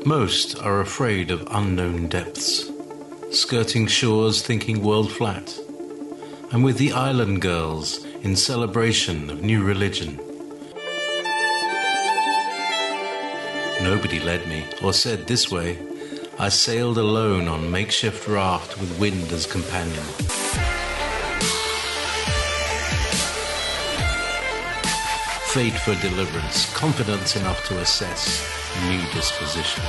Most are afraid of unknown depths, skirting shores thinking world flat. I'm with the island girls in celebration of new religion. Nobody led me or said this way. I sailed alone on makeshift raft with wind as companion. Fate for deliverance, confidence enough to assess new disposition.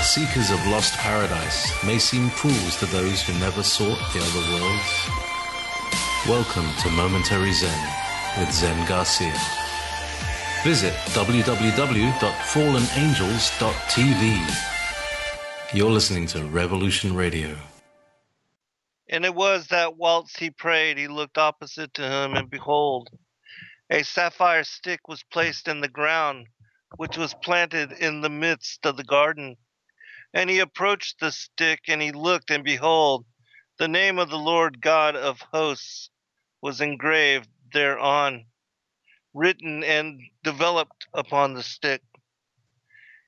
Seekers of lost paradise may seem fools to those who never sought the other worlds. Welcome to Momentary Zen with Zen Garcia. Visit www.fallenangels.tv. You're listening to Revolution Radio. And it was that whilst he prayed, he looked opposite to him, and behold, a sapphire stick was placed in the ground, which was planted in the midst of the garden. And he approached the stick, and he looked, and behold, the name of the Lord God of hosts was engraved thereon, written and developed upon the stick.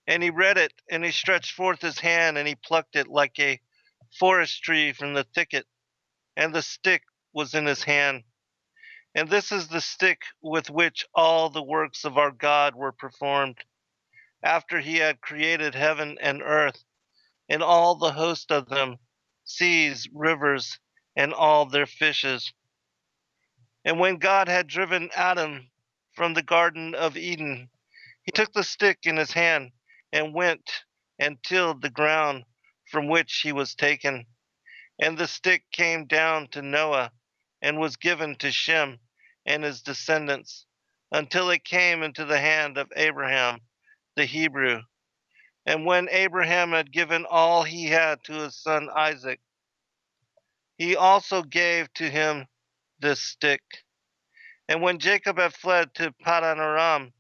And he read it, and he stretched forth his hand, and he plucked it like a forest tree from the thicket, and the stick was in his hand. And this is the stick with which all the works of our God were performed, after he had created heaven and earth, and all the host of them, seas, rivers, and all their fishes. And when God had driven Adam from the Garden of Eden, he took the stick in his hand, and went and tilled the ground from which he was taken. And the stick came down to Noah, and was given to Shem and his descendants, until it came into the hand of Abraham the Hebrew. And when Abraham had given all he had to his son Isaac, he also gave to him this stick. And when Jacob had fled to Paddan Aram,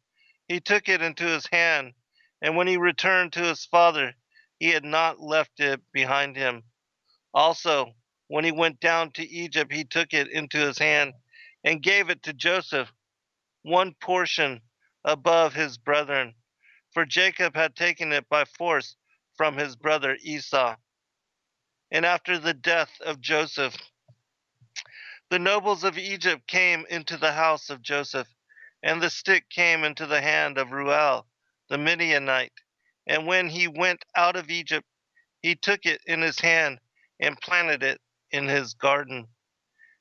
he took it into his hand, and when he returned to his father, he had not left it behind him. Also, when he went down to Egypt, he took it into his hand, and gave it to Joseph, one portion above his brethren. For Jacob had taken it by force from his brother Esau. And after the death of Joseph, the nobles of Egypt came into the house of Joseph, and the stick came into the hand of Ruel the Midianite. And when he went out of Egypt, he took it in his hand and planted it in his garden.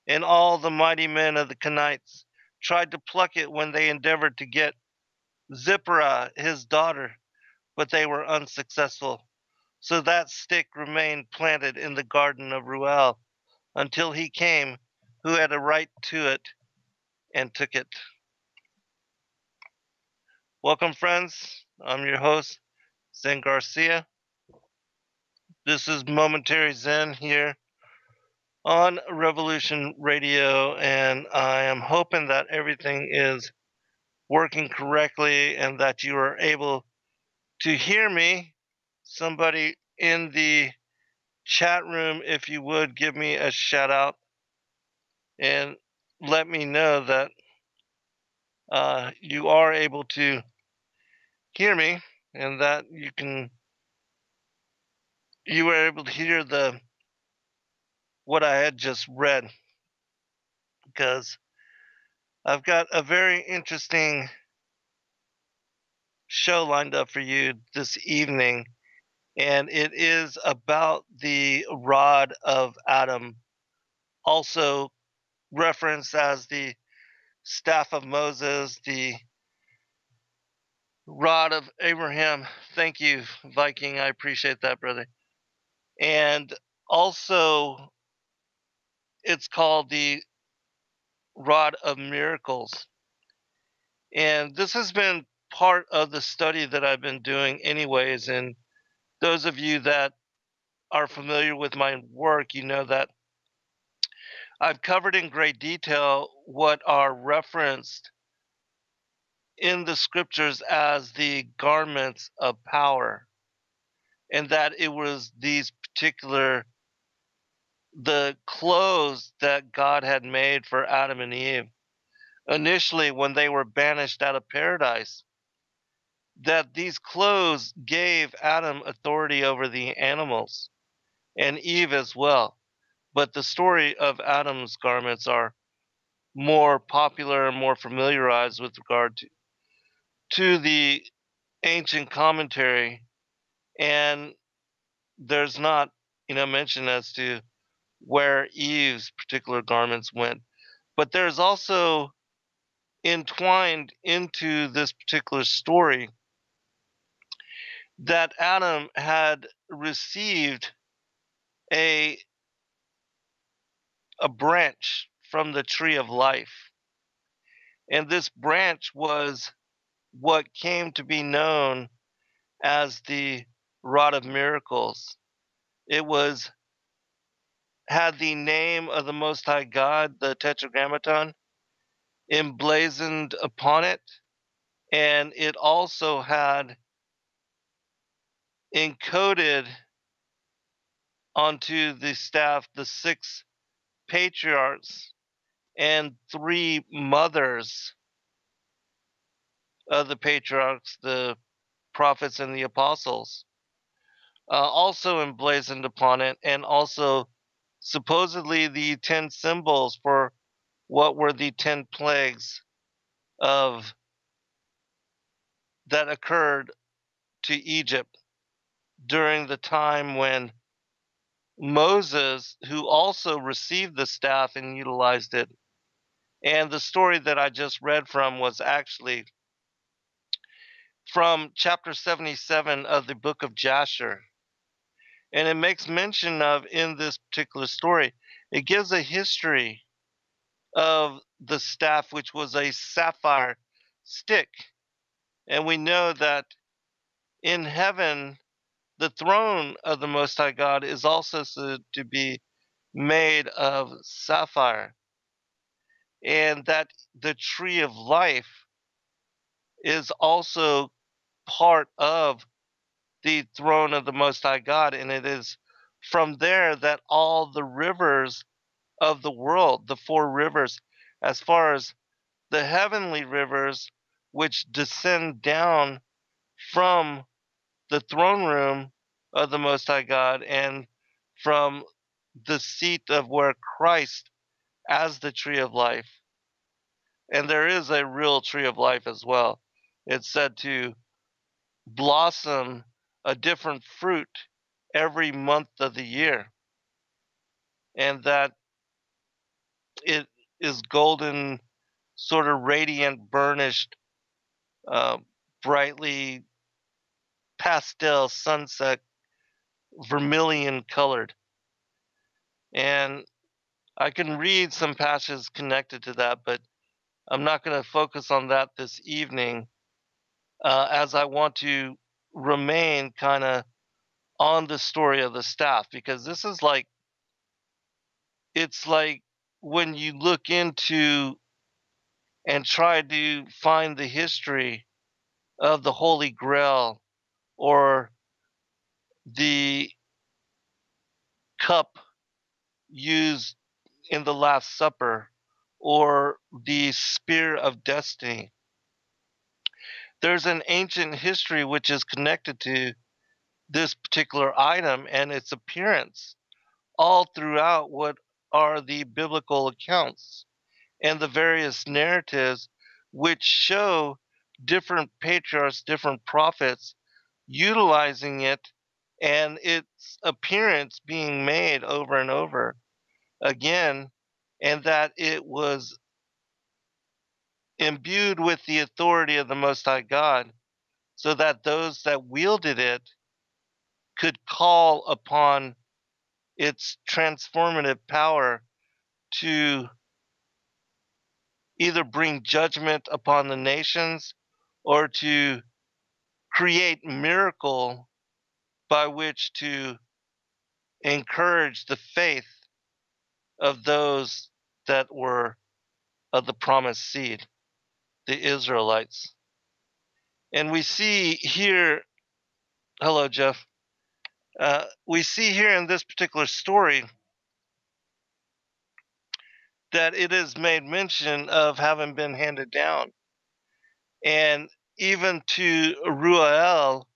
And all the mighty men of the Kenites tried to pluck it when they endeavored to get Zipporah his daughter, but they were unsuccessful. So that stick remained planted in the garden of Ruel until he came who had a right to it and took it. Welcome, friends. I'm your host, Zen Garcia. This is Momentary Zen here on Revolution Radio, and I am hoping that everything is working correctly and that you are able to hear me. Somebody in the chat room, if you would, give me a shout out and let me know that you are able to hear me and that you were able to hear what I had just read, because I've got a very interesting show lined up for you this evening, and it is about the rod of Adam, also referenced as the staff of Moses, the rod of Abraham. Thank you, Viking. I appreciate that, brother. And also, it's called the rod of miracles. And this has been part of the study that I've been doing, anyways. And those of you that are familiar with my work, you know that I've covered in great detail what are referenced in the scriptures as the garments of power, and that it was the clothes that God had made for Adam and Eve. Initially, when they were banished out of paradise, that these clothes gave Adam authority over the animals and Eve as well. But the story of Adam's garments are more popular and more familiarized with regard to the ancient commentary, and there's not, mention as to where Eve's particular garments went. But there's also entwined into this particular story that Adam had received a a branch from the tree of life. And this branch was what came to be known as the rod of miracles. It was had the name of the Most High God, the Tetragrammaton, emblazoned upon it, and it also had encoded onto the staff the six patriarchs and three mothers of the patriarchs, the prophets and the apostles, also emblazoned upon it, and also supposedly the 10 symbols for what were the 10 plagues of that occurred to Egypt during the time when Moses, who also received the staff and utilized it, and the story that I just read from was actually from chapter 77 of the book of Jasher. And it makes mention of, in this particular story, it gives a history of the staff, which was a sapphire stick. And we know that in heaven, the throne of the Most High God is also said to be made of sapphire, and that the tree of life is also part of the throne of the Most High God, and it is from there that all the rivers of the world, the four rivers, as far as the heavenly rivers, which descend down from the throne room of the Most High God and from the seat of where Christ as the tree of life. And there is a real tree of life as well. It's said to blossom a different fruit every month of the year, and that it is golden, sort of radiant, burnished, uh, brightly pastel sunset, vermilion colored. And I can read some passages connected to that, but I'm not going to focus on that this evening, as I want to remain kind of on the story of the staff, because this is like, it's like when you look into and try to find the history of the Holy Grail or the cup used in the Last Supper or the spear of destiny. There's an ancient history which is connected to this particular item and its appearance all throughout what are the biblical accounts and the various narratives which show different patriarchs, different prophets utilizing it, and its appearance being made over and over again, and that it was imbued with the authority of the Most High God, so that those that wielded it could call upon its transformative power to either bring judgment upon the nations or to create miracle by which to encourage the faith of those that were of the promised seed, the Israelites. And we see here, hello, Jeff. We see here in this particular story that it is made mention of having been handed down. And even to Ruel,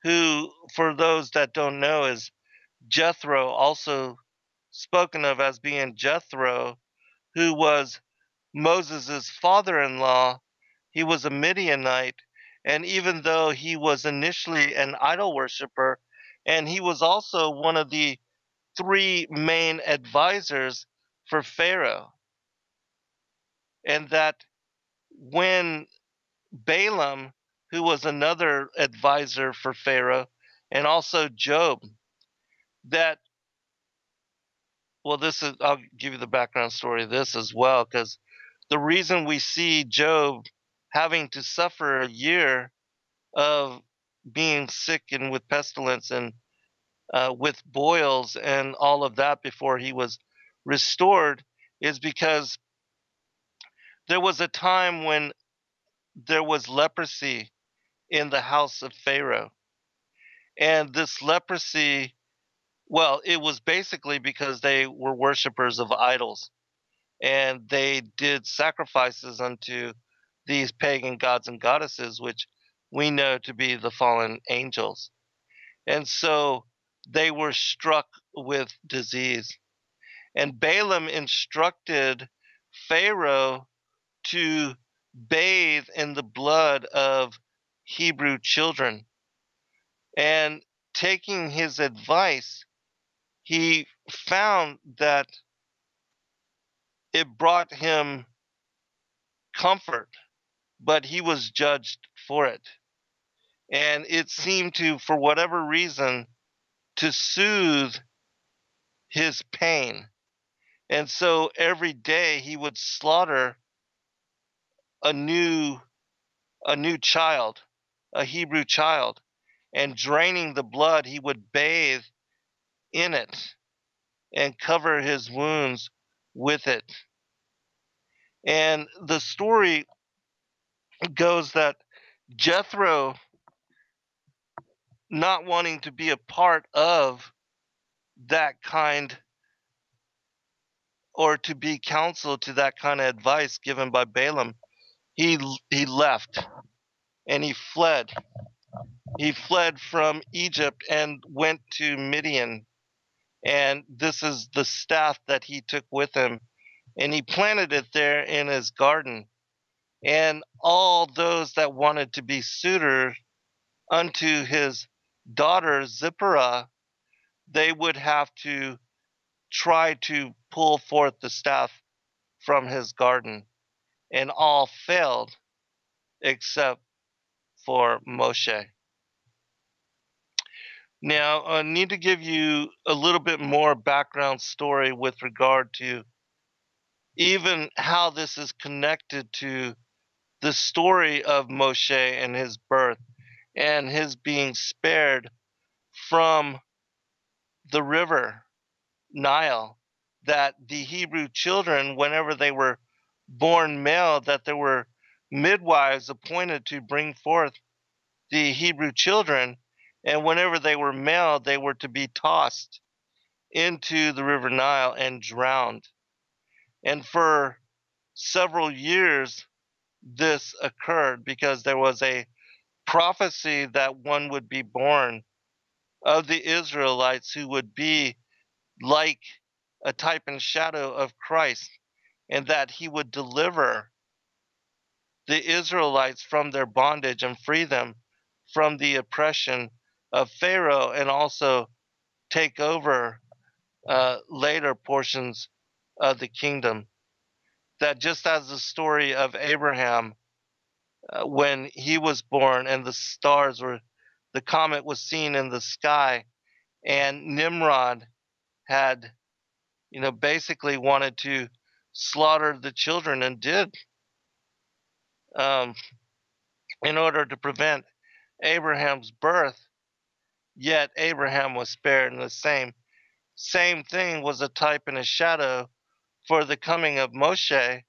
who, for those that don't know, is Jethro, also spoken of as being Jethro, who was Moses' father-in-law. He was a Midianite, and even though he was initially an idol worshiper, and he was also one of the three main advisors for Pharaoh, and that when Balaam, who was another advisor for Pharaoh, and also Job, that, well, this is, I'll give you the background story of this as well, because the reason we see Job having to suffer a year of being sick and with pestilence and with boils and all of that before he was restored is because there was a time when there was leprosy in the house of Pharaoh. And this leprosy, well, it was basically because they were worshipers of idols and they did sacrifices unto these pagan gods and goddesses, which we know to be the fallen angels. And so they were struck with disease. And Balaam instructed Pharaoh to bathe in the blood of Hebrew children. And taking his advice, he found that it brought him comfort, but he was judged for it. And it seemed to, for whatever reason, to soothe his pain. And so every day he would slaughter a new child, a Hebrew child, and draining the blood, he would bathe in it and cover his wounds with it. And the story goes that Jethro, not wanting to be a part of that kind or to be counsel to that kind of advice given by Balaam, he left and he fled. He fled from Egypt and went to Midian. And this is the staff that he took with him. And he planted it there in his garden. And all those that wanted to be suitors unto his daughter Zipporah, they would have to try to pull forth the staff from his garden. And all failed except for Moshe. Now, I need to give you a little bit more background story with regard to even how this is connected to the story of Moshe and his birth and his being spared from the river Nile. That the Hebrew children, whenever they were born male, that there were midwives appointed to bring forth the Hebrew children, and whenever they were male, they were to be tossed into the river Nile and drowned. And for several years, this occurred because there was a prophecy that one would be born of the Israelites who would be like a type and shadow of Christ, and that he would deliver the Israelites from their bondage and free them from the oppression of Pharaoh, and also take over later portions of the kingdom. That just as the story of Abraham, when he was born and the stars were, the comet was seen in the sky, and Nimrod had, basically wanted to slaughter the children and did, um, in order to prevent Abraham's birth. Yet Abraham was spared, and the same thing was a type and a shadow for the coming of Moshe,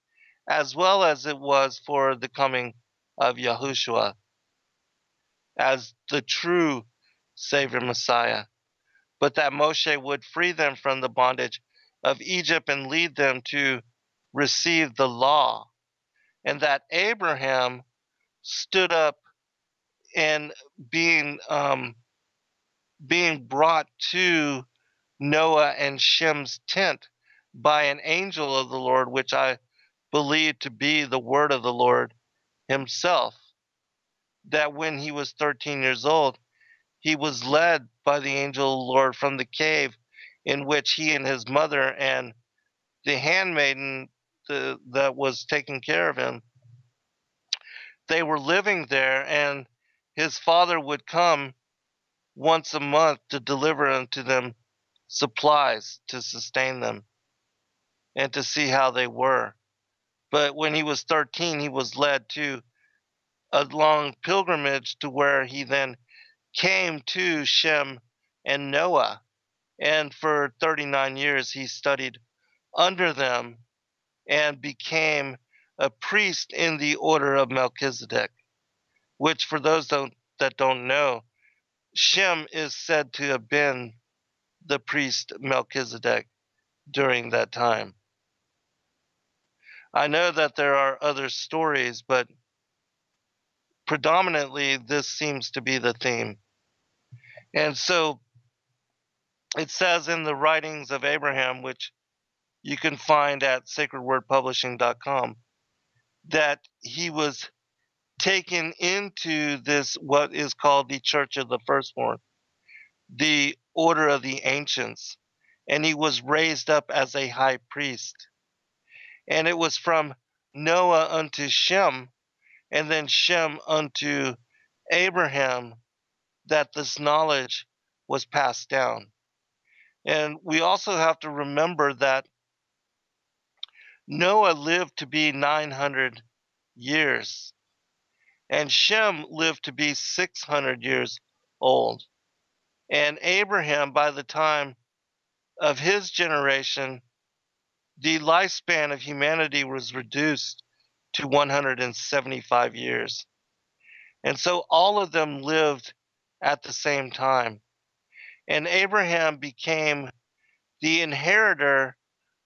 as well as it was for the coming of Yahushua as the true Savior Messiah. But that Moshe would free them from the bondage of Egypt and lead them to receive the law. And that Abraham stood up and being being brought to Noah and Shem's tent by an angel of the Lord, which I believe to be the word of the Lord himself. That when he was 13 years old, he was led by the angel of the Lord from the cave in which he and his mother and the handmaiden that was taking care of him, they were living there, and his father would come once a month to deliver unto them supplies to sustain them and to see how they were. But when he was 13, he was led to a long pilgrimage to where he then came to Shem and Noah. And for 39 years, he studied under them and became a priest in the order of Melchizedek, which, for those that don't know, Shem is said to have been the priest Melchizedek during that time. I know that there are other stories, but predominantly this seems to be the theme. And so it says in the writings of Abraham, which you can find at sacredwordpublishing.com, that he was taken into this, what is called the Church of the Firstborn, the order of the ancients, and he was raised up as a high priest. And it was from Noah unto Shem, and then Shem unto Abraham, that this knowledge was passed down. And we also have to remember that Noah lived to be 900 years, and Shem lived to be 600 years old. And Abraham, by the time of his generation, the lifespan of humanity was reduced to 175 years. And so all of them lived at the same time. And Abraham became the inheritor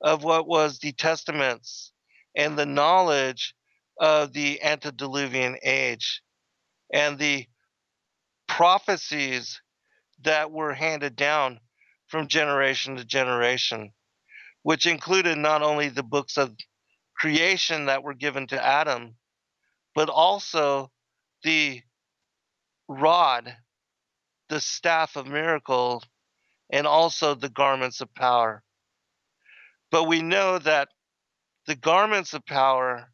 of what was the testaments and the knowledge of the antediluvian age and the prophecies that were handed down from generation to generation, which included not only the books of creation that were given to Adam, but also the rod, the staff of miracle, and also the garments of power. But we know that the garments of power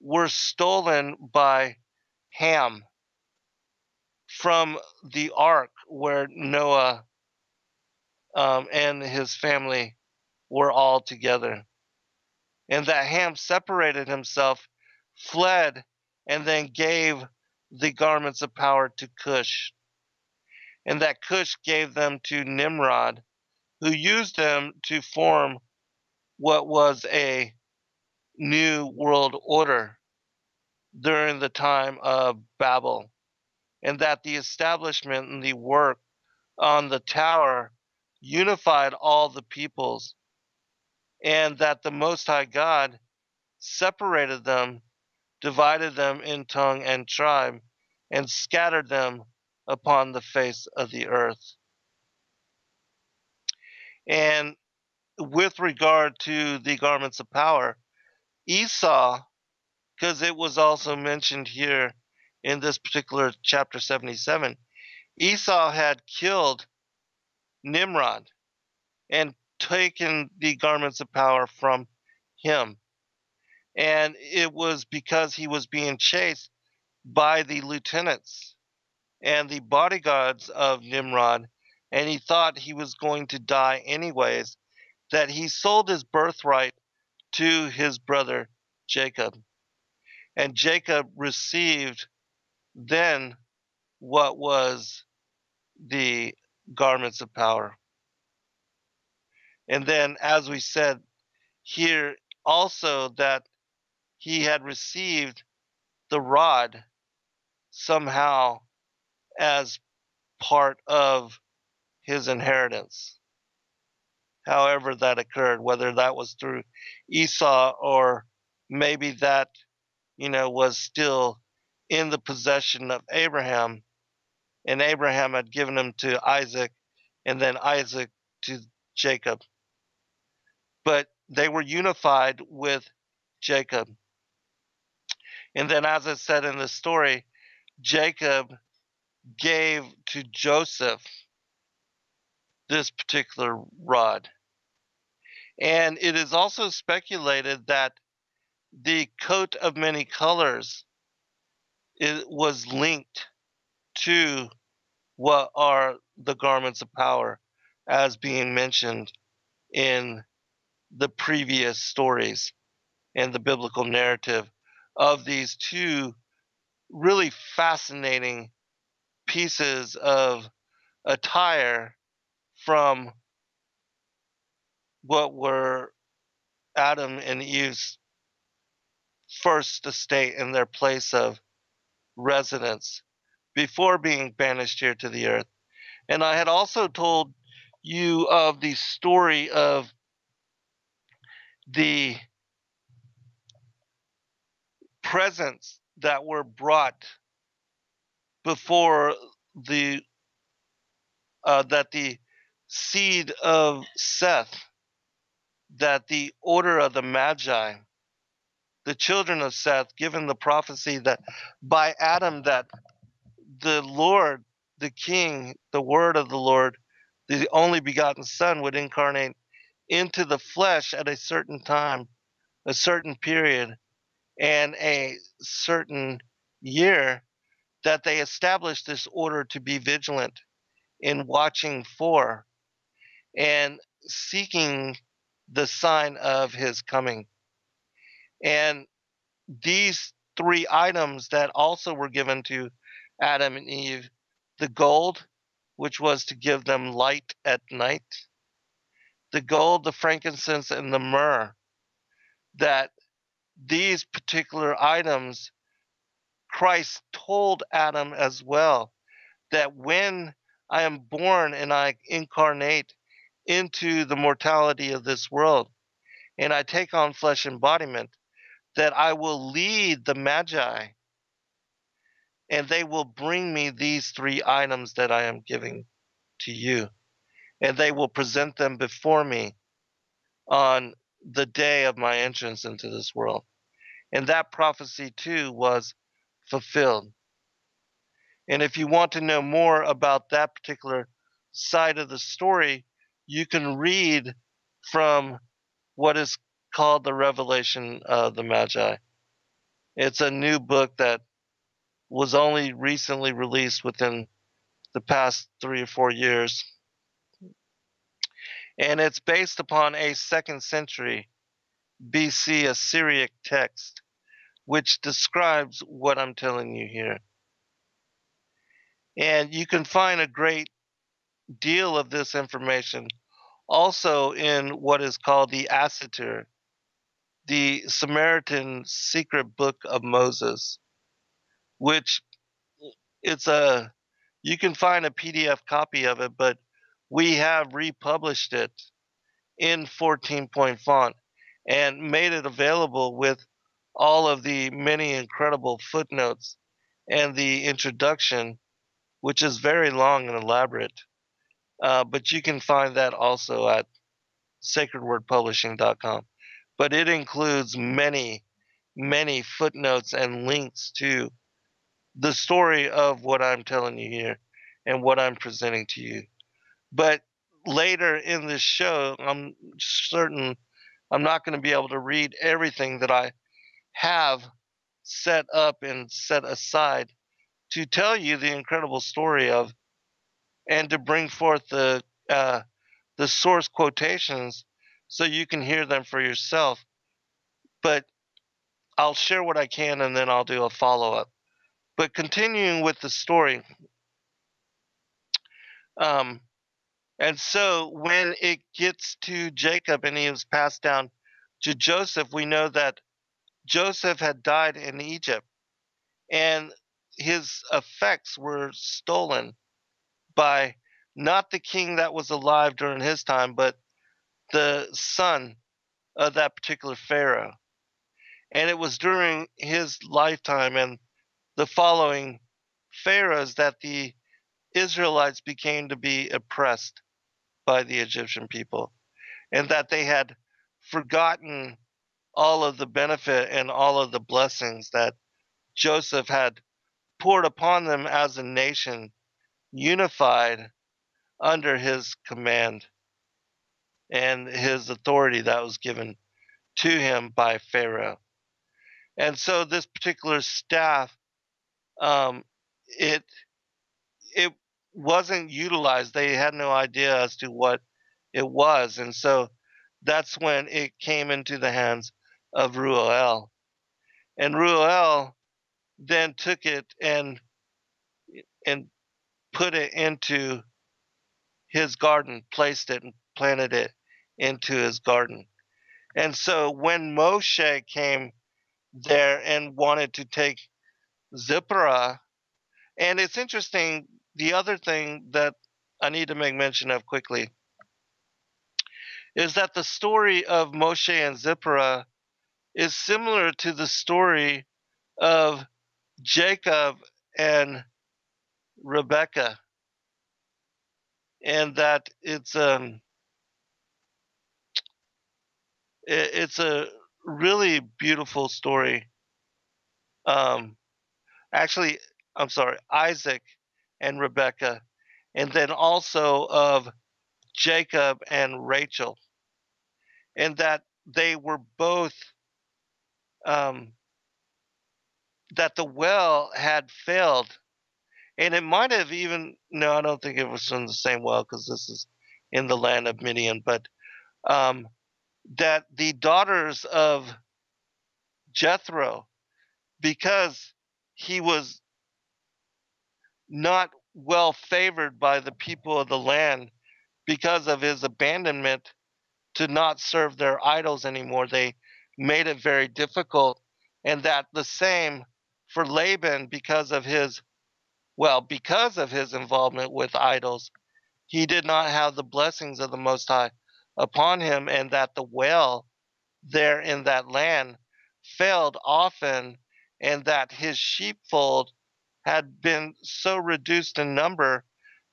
were stolen by Ham from the ark where Noah and his family were all together. And that Ham separated himself, fled, and then gave the garments of power to Cush. And that Cush gave them to Nimrod, who used them to form what was a new world order during the time of Babel. And that the establishment and the work on the tower unified all the peoples, and that the Most High God separated them, divided them in tongue and tribe, and scattered them upon the face of the earth. And with regard to the garments of power, Esau, because it was also mentioned here in this particular chapter 77, Esau had killed Nimrod and taken the garments of power from him. And it was because he was being chased by the lieutenants and the bodyguards of Nimrod, and he thought he was going to die anyways, that he sold his birthright to his brother Jacob. And Jacob received then what was the garments of power. And then, as we said here, also that he had received the rod somehow as part of his inheritance. However, that occurred, whether that was through Esau or maybe that, was still in the possession of Abraham, and Abraham had given them to Isaac, and then Isaac to Jacob. But they were unified with Jacob. And then, as I said in the story, Jacob gave to Joseph this particular rod. And it is also speculated that the coat of many colors was linked to what are the garments of power, as being mentioned in the previous stories and the biblical narrative of these two really fascinating pieces of attire from what were Adam and Eve's first estate in their place of residence before being banished here to the earth. And I had also told you of the story of the presents that were brought before the that the seed of Seth, that the order of the Magi, the children of Seth, given the prophecy that by Adam that the Lord, the King, the Word of the Lord, the only begotten Son, would incarnate into the flesh at a certain time, a certain period, and a certain year, that they established this order to be vigilant in watching for and seeking the sign of his coming. And these three items that also were given to Adam and Eve, the gold, which was to give them light at night, the gold, the frankincense, and the myrrh, that these particular items, Christ told Adam as well, that when I am born and I incarnate into the mortality of this world and I take on flesh embodiment, that I will lead the Magi and they will bring me these three items that I am giving to you. And they will present them before me on the day of my entrance into this world. And that prophecy too was fulfilled. And if you want to know more about that particular side of the story, you can read from what is called the Revelation of the Magi. It's a new book that was only recently released within the past 3 or 4 years. And it's based upon a 2nd century BC Assyriac text, which describes what I'm telling you here. And you can find a great deal of this information also in what is called the Assatir, the Samaritan secret book of Moses, which you can find a PDF copy of it, but we have republished it in 14-point font and made it available with all of the many incredible footnotes and the introduction, which is very long and elaborate. But you can find that also at sacredwordpublishing.com. But it includes many, many footnotes and links to the story of what I'm telling you here and what I'm presenting to you. But later in this show, I'm certain I'm not going to be able to read everything that I have set up and set aside to tell you the incredible story of, and to bring forth the source quotations so you can hear them for yourself. But I'll share what I can and then I'll do a follow up. But continuing with the story, um, and so when it gets to Jacob and he was passed down to Joseph, we know that Joseph had died in Egypt and his effects were stolen by not the king that was alive during his time, but the son of that particular Pharaoh. And it was during his lifetime and the following pharaohs that the Israelites became to be oppressed by the Egyptian people, and that they had forgotten all of the benefit and all of the blessings that Joseph had poured upon them as a nation, unified under his command and his authority that was given to him by Pharaoh. And so this particular staff, um, it it wasn't utilized. They had no idea as to what it was, and so that's when it came into the hands of Ruel. And Ruel then took it and put it into his garden, placed it and planted it into his garden. And so when Moshe came there and wanted to take Zipporah, and it's interesting, the other thing that I need to make mention of quickly is that the story of Moshe and Zipporah is similar to the story of Jacob and Rebekah, and that it's a really beautiful story. Um, actually, I'm sorry, Isaac and Rebekah, and then also of Jacob and Rachel, and that they were both um, that the well had failed, and it might have even no, I don't think it was from the same well because this is in the land of Midian, but um, that the daughters of Jethro, because he was not well favored by the people of the land because of his abandonment to not serve their idols anymore, they made it very difficult. And that the same for Laban because of his involvement with idols, he did not have the blessings of the Most High upon him, and that the well there in that land failed often, and that his sheepfold had been so reduced in number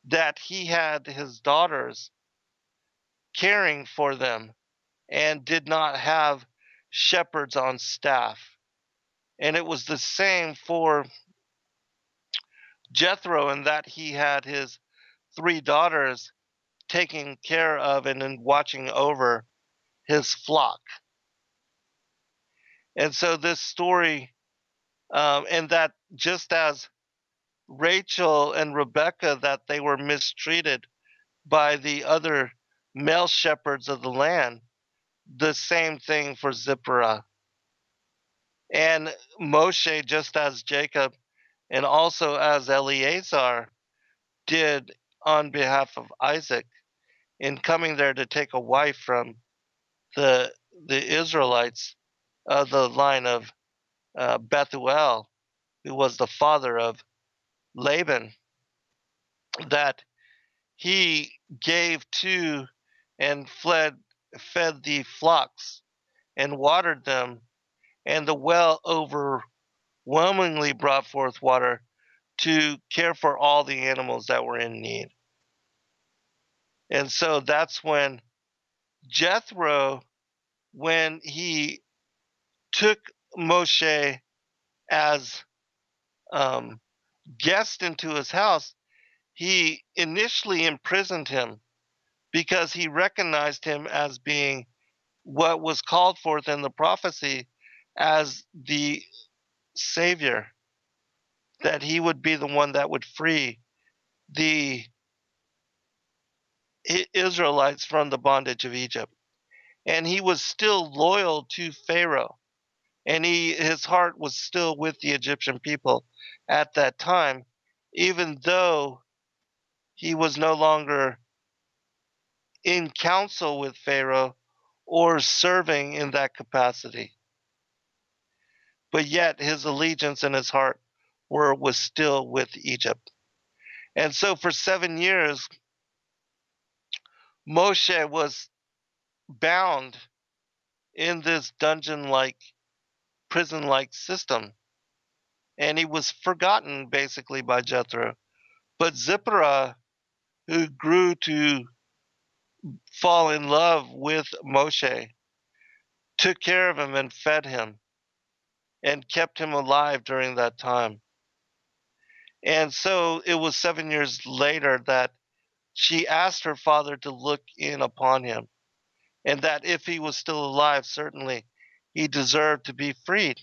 that he had his daughters caring for them and did not have shepherds on staff. And it was the same for Jethro in that he had his three daughters taking care of and watching over his flock. And so this story, and that just as Rachel and Rebekah, that they were mistreated by the other male shepherds of the land, the same thing for Zipporah. And Moshe, just as Jacob and also as Eleazar did on behalf of Isaac in coming there to take a wife from the Israelites of the line of Bethuel, who was the father of Laban, that he gave to and fed the flocks and watered them, and the well overwhelmingly brought forth water to care for all the animals that were in need. And so that's when Jethro, when he took Moshe as guest into his house, he initially imprisoned him because he recognized him as being what was called forth in the prophecy as the Savior, that he would be the one that would free the Israelites from the bondage of Egypt. And he was still loyal to Pharaoh, and his heart was still with the Egyptian people at that time, even though he was no longer in council with Pharaoh or serving in that capacity. But yet his allegiance and his heart was still with Egypt. And so for 7 years, Moshe was bound in this dungeon like, prison like system. and he was forgotten basically by Jethro. But Zipporah, who grew to fall in love with Moshe, took care of him and fed him and kept him alive during that time. And so it was 7 years later that she asked her father to look in upon him, and that if he was still alive, certainly he deserved to be freed.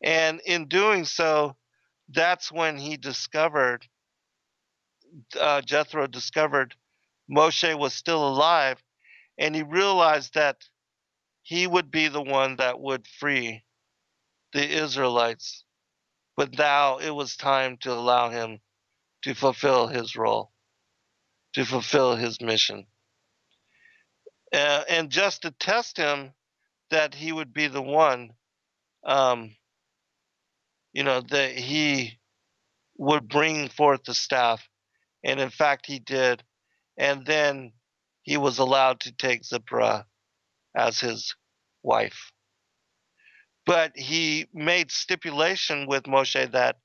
And in doing so, that's when he discovered, Jethro discovered Moshe was still alive, and he realized that he would be the one that would free the Israelites. But now it was time to allow him to fulfill his role, to fulfill his mission. And just to test him that he would be the one, um, that he would bring forth the staff. And in fact, he did. And then he was allowed to take Zipporah as his wife. But he made stipulation with Moshe that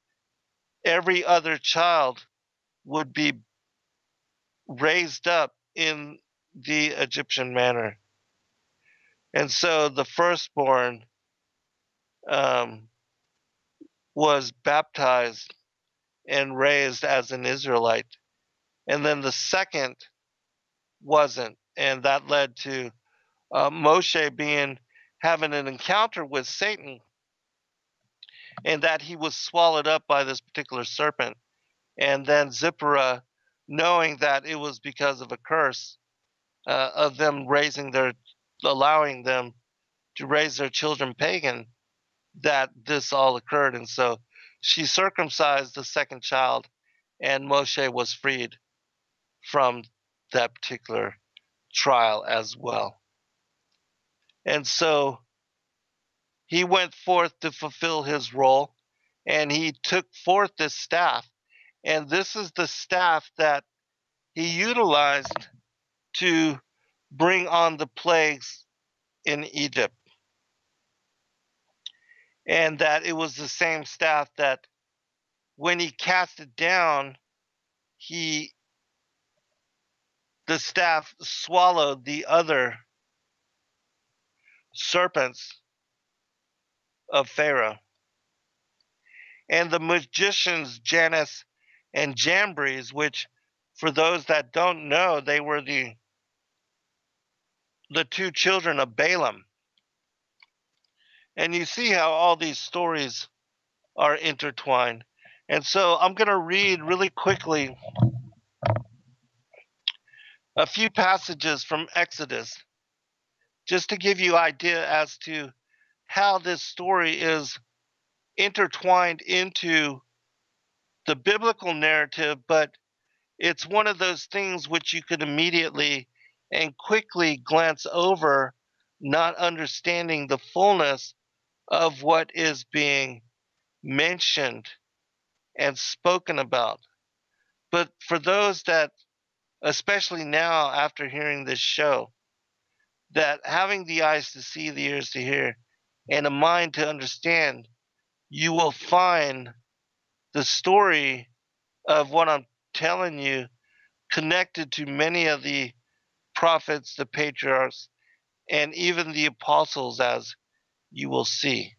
every other child would be raised up in the Egyptian manner. And so the firstborn um, was baptized and raised as an Israelite. And then the second wasn't. And that led to Moshe having an encounter with Satan, and that he was swallowed up by this particular serpent. And then Zipporah, knowing that it was because of a curse of them allowing them to raise their children pagan, that this all occurred. And so she circumcised the second child, and Moshe was freed from that particular trial as well. And so he went forth to fulfill his role, and he took forth this staff. And this is the staff that he utilized to bring on the plagues in Egypt. And that it was the same staff that when he cast it down, the staff swallowed the other serpents of Pharaoh. And the magicians Jannes and Jambres, which for those that don't know, they were the two children of Balaam. And you see how all these stories are intertwined. And so I'm going to read really quickly a few passages from Exodus just to give you idea as to how this story is intertwined into the biblical narrative, but it's one of those things which you could immediately and quickly glance over, not understanding the fullness of what is being mentioned and spoken about. But for those that, especially now after hearing this show, that having the eyes to see, the ears to hear, and a mind to understand, you will find the story of what I'm telling you connected to many of the prophets, the patriarchs, and even the apostles, as you will see.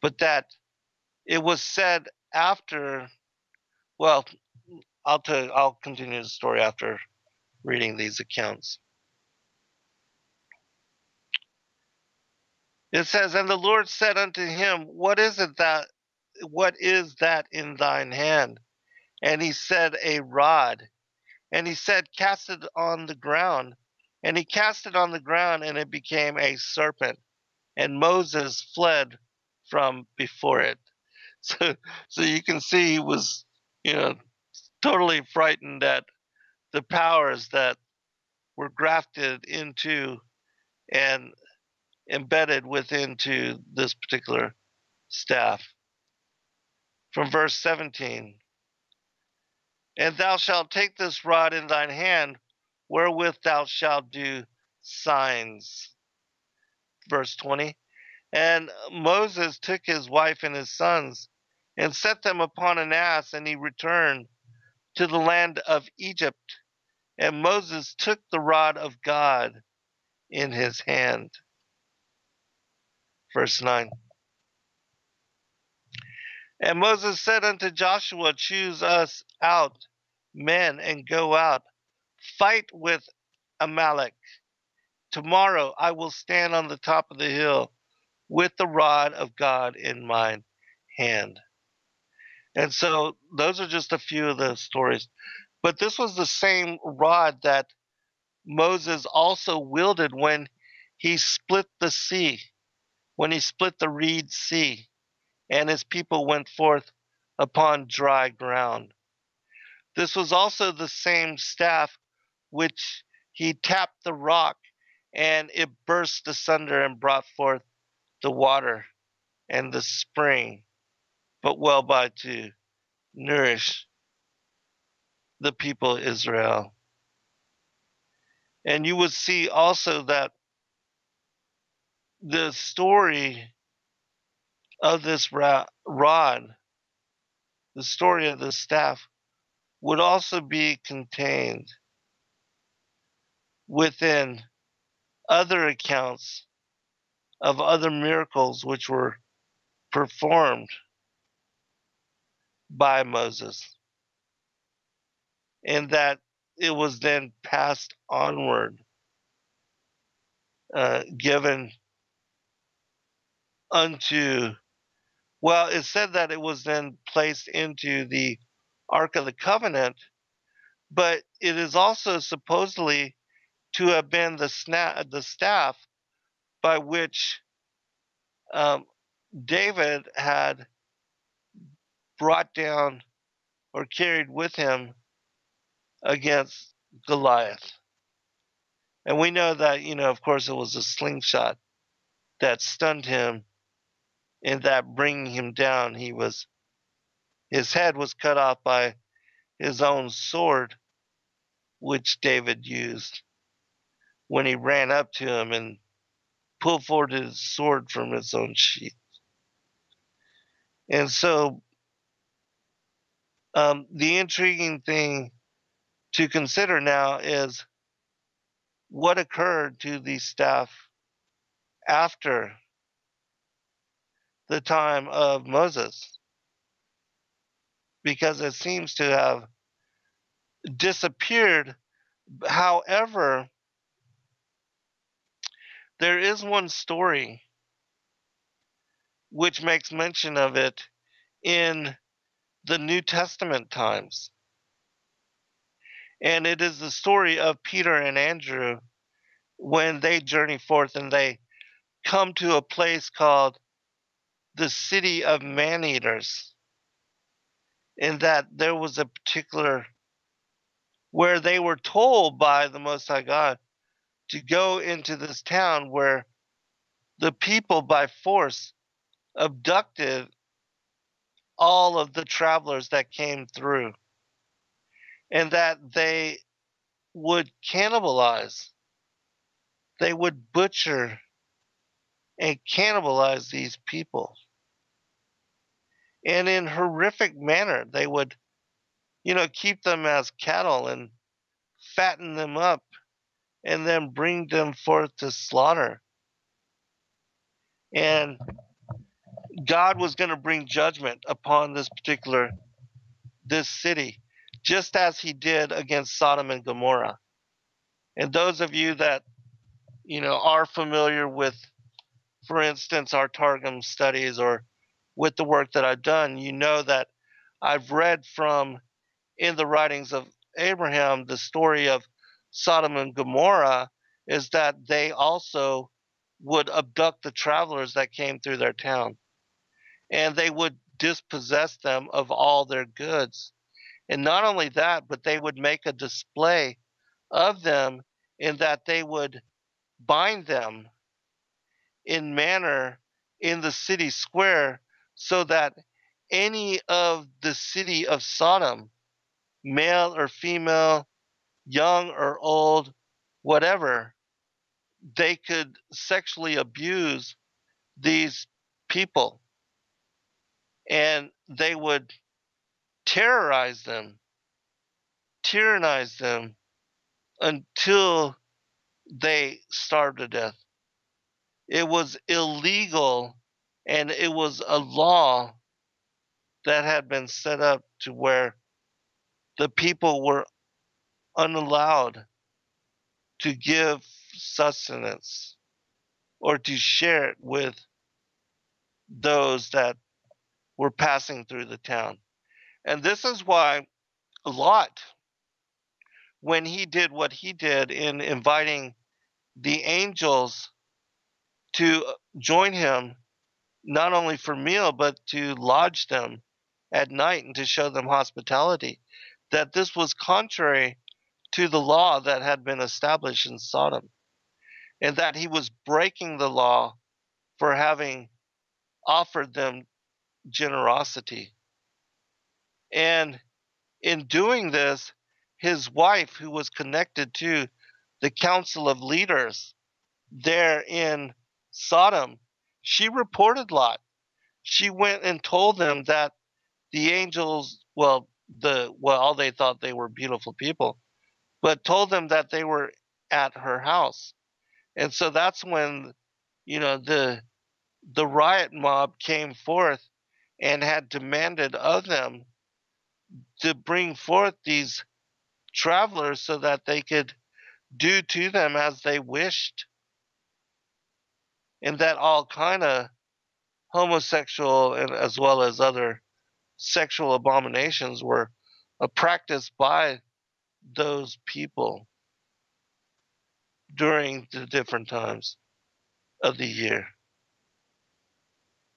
But that it was said after, well, I'll continue the story after reading these accounts. It says, and the Lord said unto him, what is that in thine hand? And he said, a rod. And he said, cast it on the ground. And he cast it on the ground, and it became a serpent. And Moses fled from before it. So you can see he was, totally frightened at the powers that were grafted into and embedded within this particular staff. From verse 17, and thou shalt take this rod in thine hand, wherewith thou shalt do signs. Verse 20, And Moses took his wife and his sons and set them upon an ass, and he returned to the land of Egypt. And Moses took the rod of God in his hand. Verse 9. And Moses said unto Joshua, choose us out men and go out, fight with Amalek. Tomorrow I will stand on the top of the hill with the rod of God in my hand. And so those are just a few of the stories. But this was the same rod that Moses also wielded when he split the sea, when he split the Reed Sea, and his people went forth upon dry ground. This was also the same staff which he tapped the rock, and it burst asunder and brought forth the water and the spring, but well by to nourish the people of Israel. And you would see also that the story of this rod, the story of the staff, would also be contained within other accounts of other miracles which were performed by Moses, and that it was then passed onward, given unto, well, it said that it was then placed into the Ark of the Covenant, but it is also supposedly to have been the staff by which um, David had brought down or carried with him against Goliath. And we know that, of course, it was a slingshot that stunned him, and that bringing him down, his head was cut off by his own sword, which David used when he ran up to him and pulled forward his sword from its own sheath. And so, the intriguing thing to consider now is what occurred to the staff after the time of Moses, because it seems to have disappeared. However, there is one story which makes mention of it in the New Testament times. And it is the story of Peter and Andrew when they journey forth and they come to a place called the city of man-eaters. In that there was a particular, where they were told by the Most High God to go into this town where the people by force abducted all of the travelers that came through, and that they would cannibalize, they would butcher and cannibalize these people. And in horrific manner, they would, keep them as cattle and fatten them up and then bring them forth to slaughter. And God was going to bring judgment upon this city, just as he did against Sodom and Gomorrah. And those of you that, are familiar with, for instance, our Targum studies or with the work that I've done, you know that I've read from in the writings of Abraham the story of Sodom and Gomorrah is that they also would abduct the travelers that came through their town, and they would dispossess them of all their goods. And not only that, but they would make a display of them in that they would bind them in manner in the city square, so that any of the city of Sodom, male or female, young or old, whatever, they could sexually abuse these people, and they would terrorize them, tyrannize them until they starved to death. It was illegal, and it was a law that had been set up to where the people were unallowed to give sustenance or to share it with those that were passing through the town. And this is why Lot, when he did what he did in inviting the angels to join him, not only for meal, but to lodge them at night and to show them hospitality, that this was contrary to the law that had been established in Sodom, and that he was breaking the law for having offered them generosity. And in doing this, his wife, who was connected to the council of leaders there in Sodom, she reported Lot. She went and told them that the angels, all they thought they were beautiful people, but told them that they were at her house. And so that's when, the riot mob came forth and had demanded of them to bring forth these travelers so that they could do to them as they wished, and that all kind of homosexual and as well as other sexual abominations were practiced by those people during the different times of the year.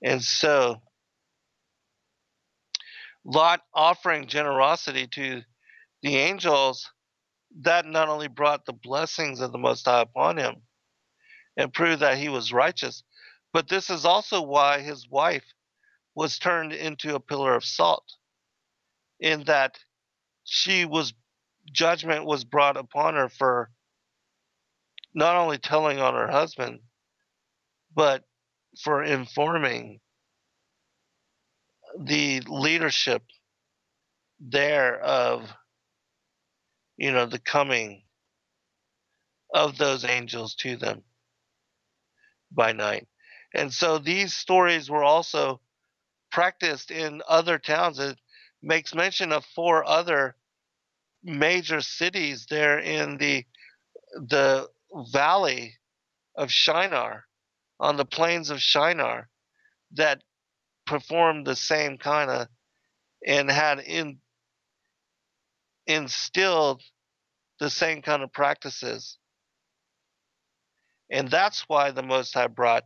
And so Lot offering generosity to the angels, that not only brought the blessings of the Most High upon him and proved that he was righteous, but this is also why his wife was turned into a pillar of salt, in that judgment was brought upon her for not only telling on her husband, but for informing the leadership there of, the coming of those angels to them by night. And so these stories were also practiced in other towns. It makes mention of 4 other major cities there in the valley of Shinar, on the plains of Shinar, that performed the same kind of and had instilled the same kind of practices. And that's why the Most High brought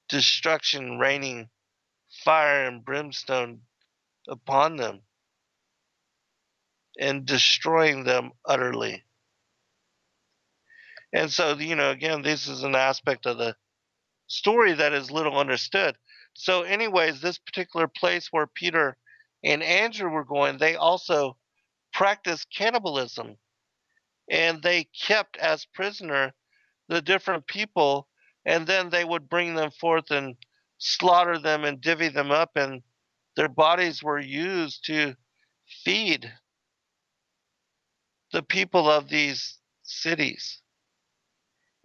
destruction, raining fire and brimstone upon them and destroying them utterly. And so, again, this is an aspect of the story that is little understood. So, anyways, this particular place where Peter and Andrew were going, they also practiced cannibalism, and they kept as prisoner the different people, and then they would bring them forth and slaughter them and divvy them up, and their bodies were used to feed the people of these cities,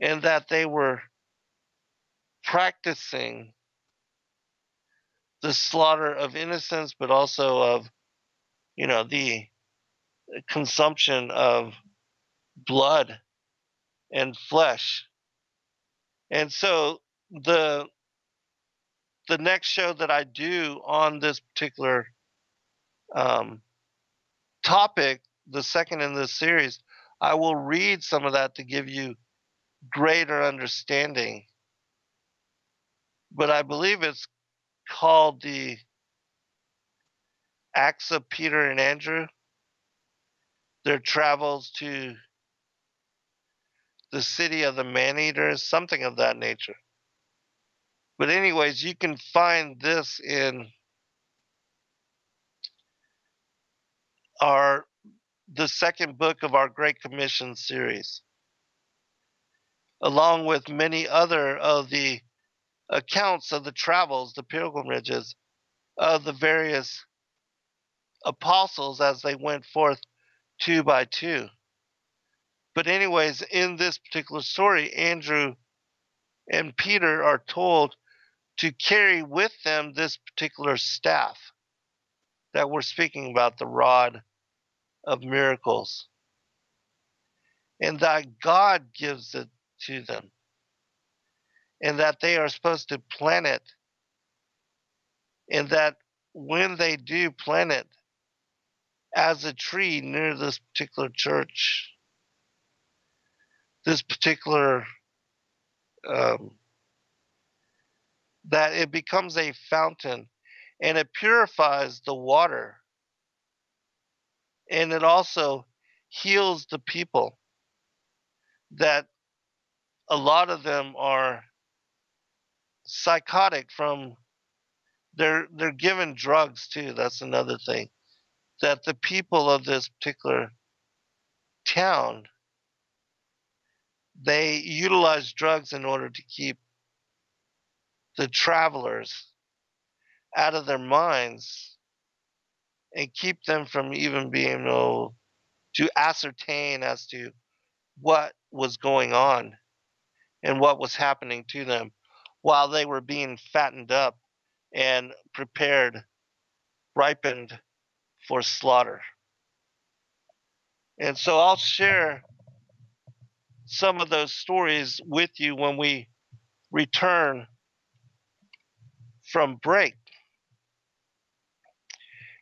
and that they were practicing the slaughter of innocents, but also of, the consumption of blood and flesh. And so the next show that I do on this particular um, topic, the second in this series, I will read some of that to give you greater understanding. But I believe it's called the Acts of Peter and Andrew, their travels to the city of the man-eaters, something of that nature. But anyways, you can find this in the second book of our Great Commission series, along with many other of the accounts of the travels, the pilgrimages of the various apostles as they went forth two by two. But, anyways, in this particular story, Andrew and Peter are told to carry with them this particular staff that we're speaking about, the rod of miracles, and that God gives it to them, and that they are supposed to plant it, and that when they do plant it as a tree near this particular church, this particular that it becomes a fountain, and it purifies the water, and it also heals the people, that a lot of them are psychotic from they're given drugs too. That's another thing, that the people of this particular town, they utilize drugs in order to keep the travelers out of their minds and keep them from even being able to ascertain as to what was going on and what was happening to them while they were being fattened up and prepared, ripened for slaughter. And so I'll share some of those stories with you when we return from break.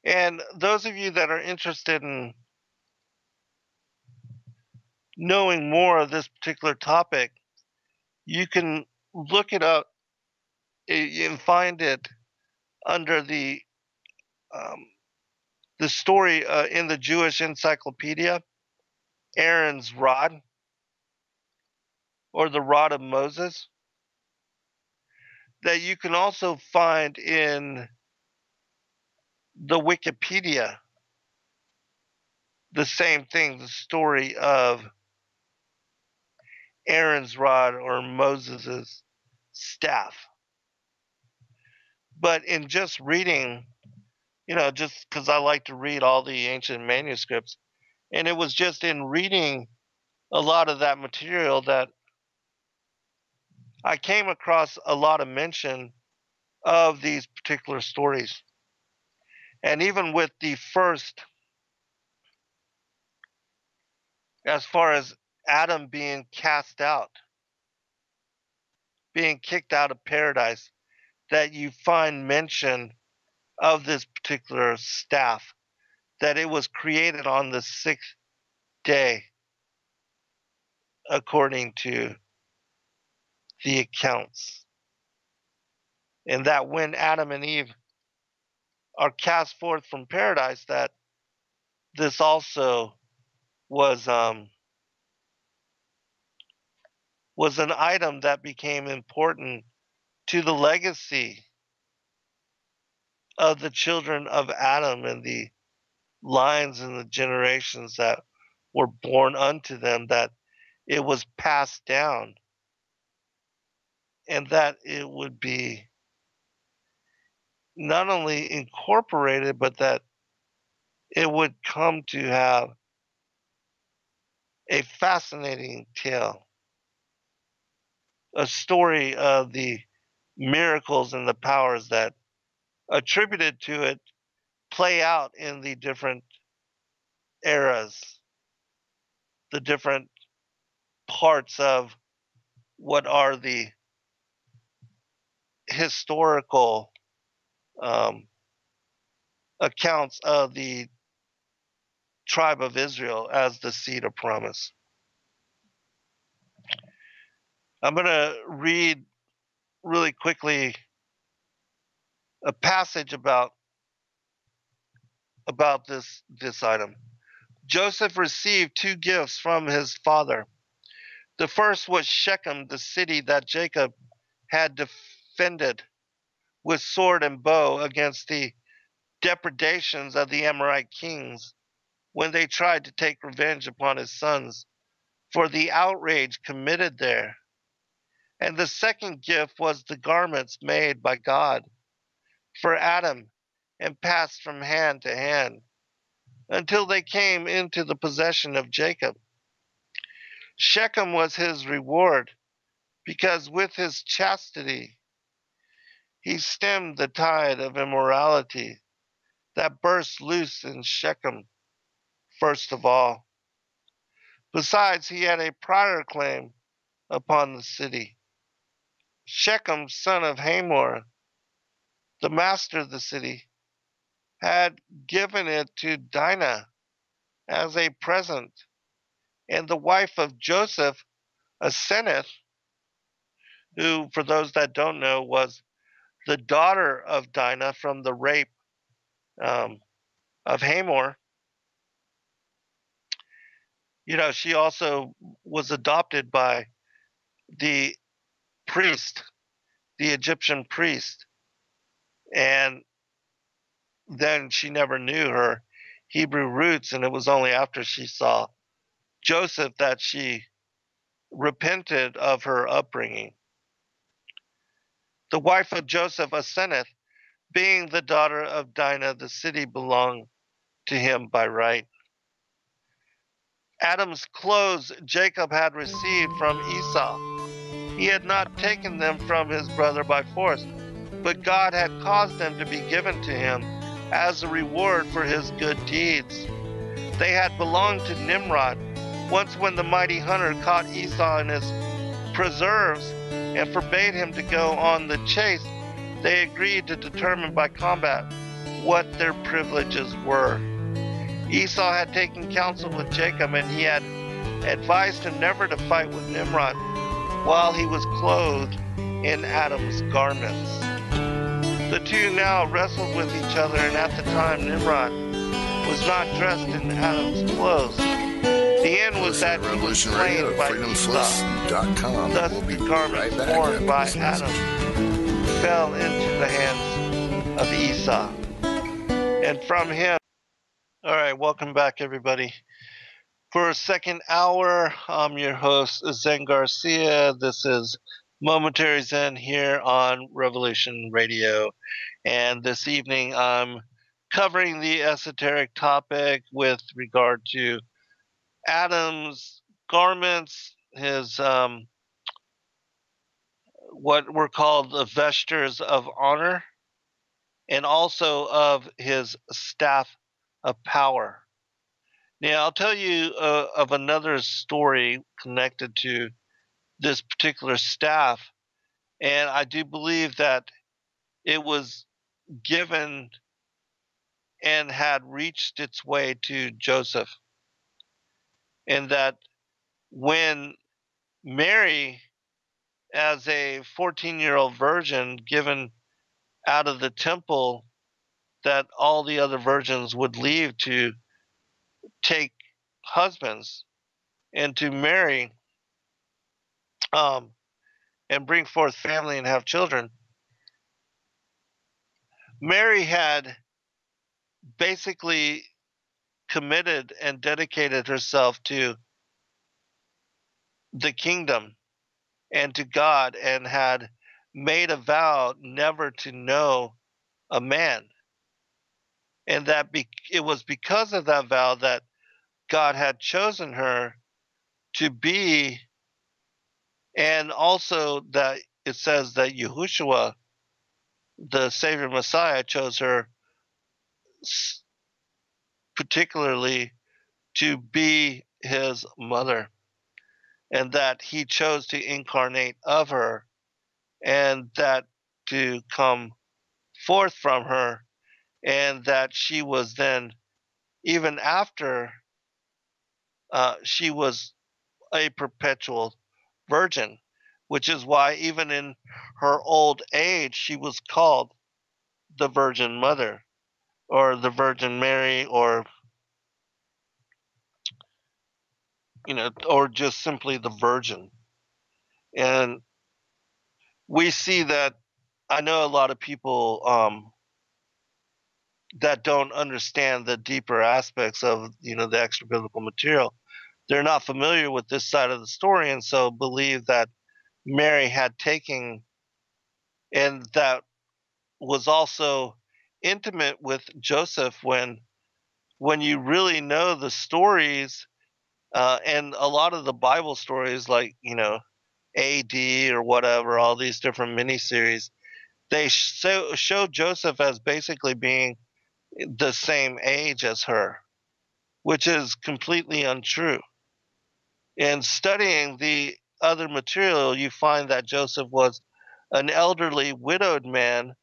And those of you that are interested in knowing more of this particular topic, you can look it up and find it under um, the story in the Jewish Encyclopedia, Aaron's rod, or the rod of Moses, that you can also find in the Wikipedia, the same thing, the story of Aaron's rod or Moses's staff. But in just reading, just because I like to read all the ancient manuscripts, and it was just in reading a lot of that material that I came across a lot of mention of these particular stories. And even with the first, as far as Adam being cast out, being kicked out of paradise, that you find mention of this particular staff, that it was created on the sixth day, according to the accounts. And that when Adam and Eve are cast forth from paradise, that this also was was an item that became important to the legacy of the children of Adam and the lines and the generations that were born unto them, that it was passed down, and that it would be not only incorporated, but that it would come to have a fascinating tale, a story of the miracles and the powers that attributed to it play out in the different eras, the different parts of what are the historical um, accounts of the tribe of Israel as the seed of promise. I'm going to read really quickly a passage about this item. Joseph received two gifts from his father. The first was Shechem, the city that Jacob had defended with sword and bow against the depredations of the Amorite kings when they tried to take revenge upon his sons for the outrage committed there. And the second gift was the garments made by God for Adam and passed from hand to hand until they came into the possession of Jacob. Shechem was his reward because with his chastity he stemmed the tide of immorality that burst loose in Shechem first of all. Besides, he had a prior claim upon the city. Shechem, son of Hamor, the master of the city, had given it to Dinah as a present, and the wife of Joseph, Asenath, who, for those that don't know, was the daughter of Dinah from the rape um, of Hamor. She also was adopted by the priest, the Egyptian priest, and then she never knew her Hebrew roots, and it was only after she saw Joseph that she repented of her upbringing. The wife of Joseph, Asenath, being the daughter of Dinah, the city belonged to him by right. Adam's clothes Jacob had received from Esau. He had not taken them from his brother by force, but God had caused them to be given to him as a reward for his good deeds. They had belonged to Nimrod. Once when the mighty hunter caught Esau in his preserves and forbade him to go on the chase, they agreed to determine by combat what their privileges were. Esau had taken counsel with Jacob, and he had advised him never to fight with Nimrod while he was clothed in Adam's garments. The two now wrestled with each other, and at the time Nimrod was not dressed in Adam's clothes. The end was that he was slain by Esau. Thus the garments worn by Adam fell into the hands of Esau. And from him. All right, welcome back, everybody. For a second hour, I'm your host, Zen Garcia. This is Momentary Zen here on Revolution Radio. And this evening, I'm covering the esoteric topic with regard to Adam's garments, his what were called the vestures of honor, and also of his staff of power. Now, I'll tell you of another story connected to this particular staff, and I do believe that it was given and had reached its way to Joseph, and that when Mary, as a 14-year-old virgin given out of the temple, that all the other virgins would leave to take husbands and to marry and bring forth family and have children. Mary had basically committed and dedicated herself to the kingdom and to God, and had made a vow never to know a man. And that it was because of that vow that God had chosen her to be, and also that it says that Yahushua, the Savior Messiah, chose her particularly to be his mother, and that he chose to incarnate of her, and that to come forth from her, and that she was then, even after, she was a perpetual virgin, which is why even in her old age she was called the Virgin Mother, or the Virgin Mary, or or just simply the Virgin. And we see that, I know a lot of people that don't understand the deeper aspects of the extra biblical material. They're not familiar with this side of the story, and so believe that Mary had taken, and that was also intimate with Joseph. When you really know the stories, and a lot of the Bible stories, like AD or whatever, all these different miniseries, they show Joseph as basically being the same age as her, which is completely untrue. In studying the other material, you find that Joseph was an elderly widowed man,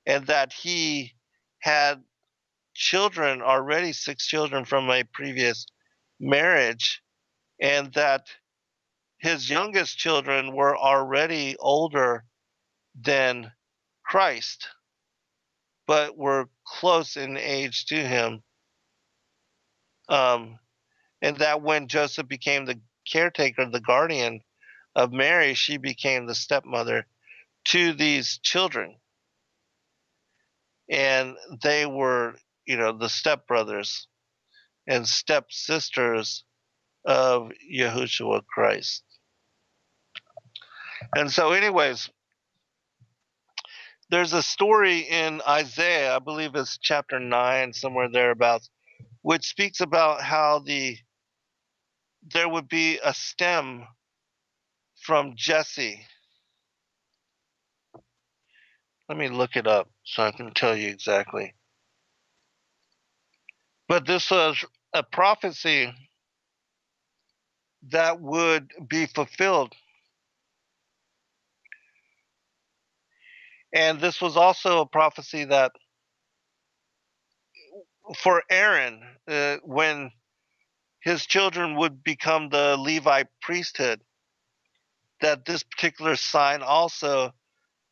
and that he had children already, 6 children from a previous marriage, and that his youngest children were already older than Christ, but were close in age to him. And that when Joseph became the caretaker, the guardian of Mary, she became the stepmother to these children. And they were, the stepbrothers and stepsisters of Yahushua Christ. And so, anyways, there's a story in Isaiah, I believe it's chapter 9, somewhere thereabouts, which speaks about how there would be a stem from Jesse. Let me look it up so I can tell you exactly. But this was a prophecy that would be fulfilled. And this was also a prophecy that for Aaron, when his children would become the Levite priesthood, that this particular sign also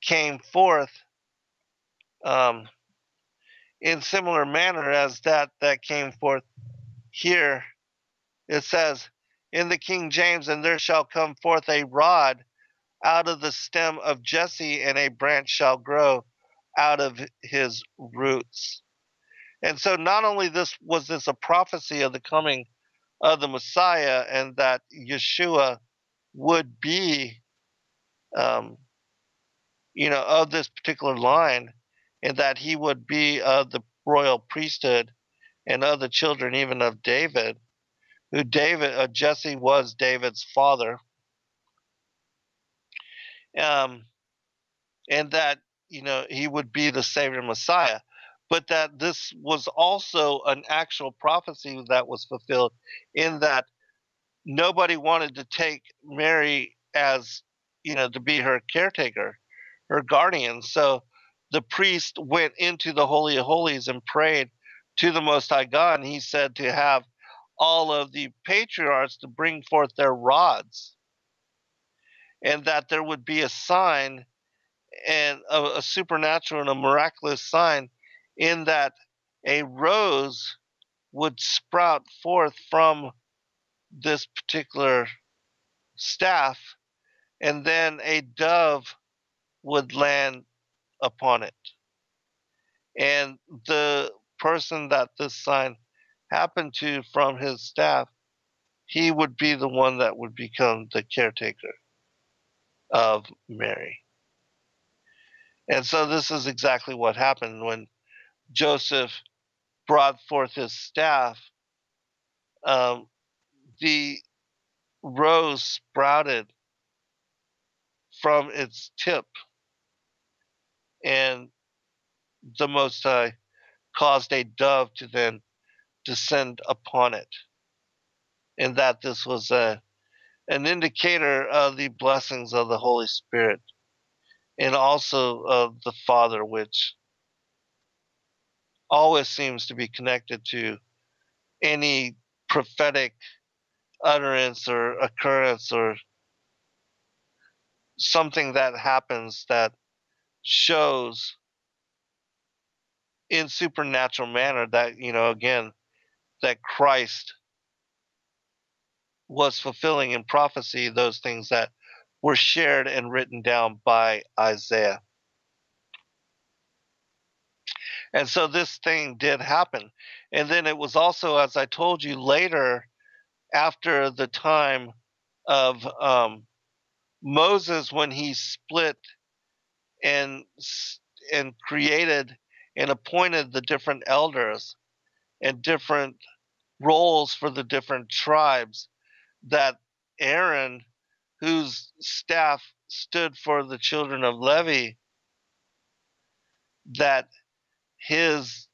came forth, in similar manner as that came forth here. It says in the King James, "And there shall come forth a rod out of the stem of Jesse, and a branch shall grow out of his roots." And so not only was this a prophecy of the coming of the Messiah, and that Yeshua would be, of this particular line, and that he would be of the royal priesthood and of the children even of David, Jesse was David's father, and that he would be the Savior Messiah, but that this was also an actual prophecy that was fulfilled, in that nobody wanted to take Mary as to be her caretaker, her guardian. So the priest went into the Holy of Holies and prayed to the Most High God, and he said to have all of the patriarchs to bring forth their rods, and that there would be a sign, and a supernatural and a miraculous sign, in that a rose would sprout forth from this particular staff, and then a dove would land upon it. And the person that this sign happened to from his staff, he would be the one that would become the caretaker of Mary. And so this is exactly what happened when Joseph brought forth his staff. The rose sprouted from its tip, and the Most High caused a dove to then descend upon it, and that this was an indicator of the blessings of the Holy Spirit, and also of the Father, which always seems to be connected to any prophetic utterance or occurrence, or something that happens that shows in supernatural manner that again, that Christ was fulfilling in prophecy those things that were shared and written down by Isaiah. And so this thing did happen. And then it was also, as I told you, later, after the time of Moses, when he split and created and appointed the different elders and different roles for the different tribes, that Aaron, whose staff stood for the children of Levi, that his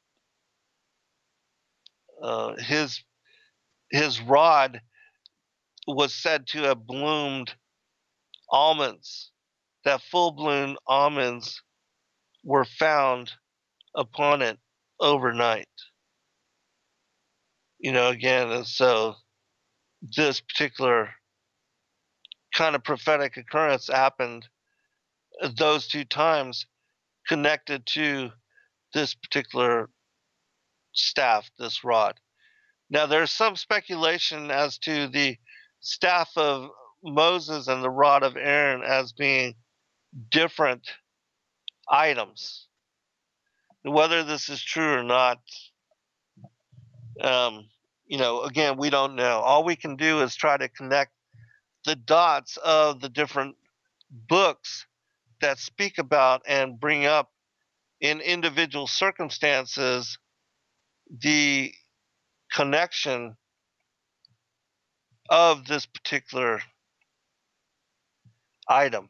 uh, his his rod was said to have bloomed almonds, that full blown almonds were found upon it overnight. Again, and so this particular kind of prophetic occurrence happened those two times, connected to this particular staff, this rod. Now, there's some speculation as to the staff of Moses and the rod of Aaron as being different items. Whether this is true or not, um, again, we don't know. All we can do is try to connect the dots of the different books that speak about and bring up in individual circumstances the connection of this particular item.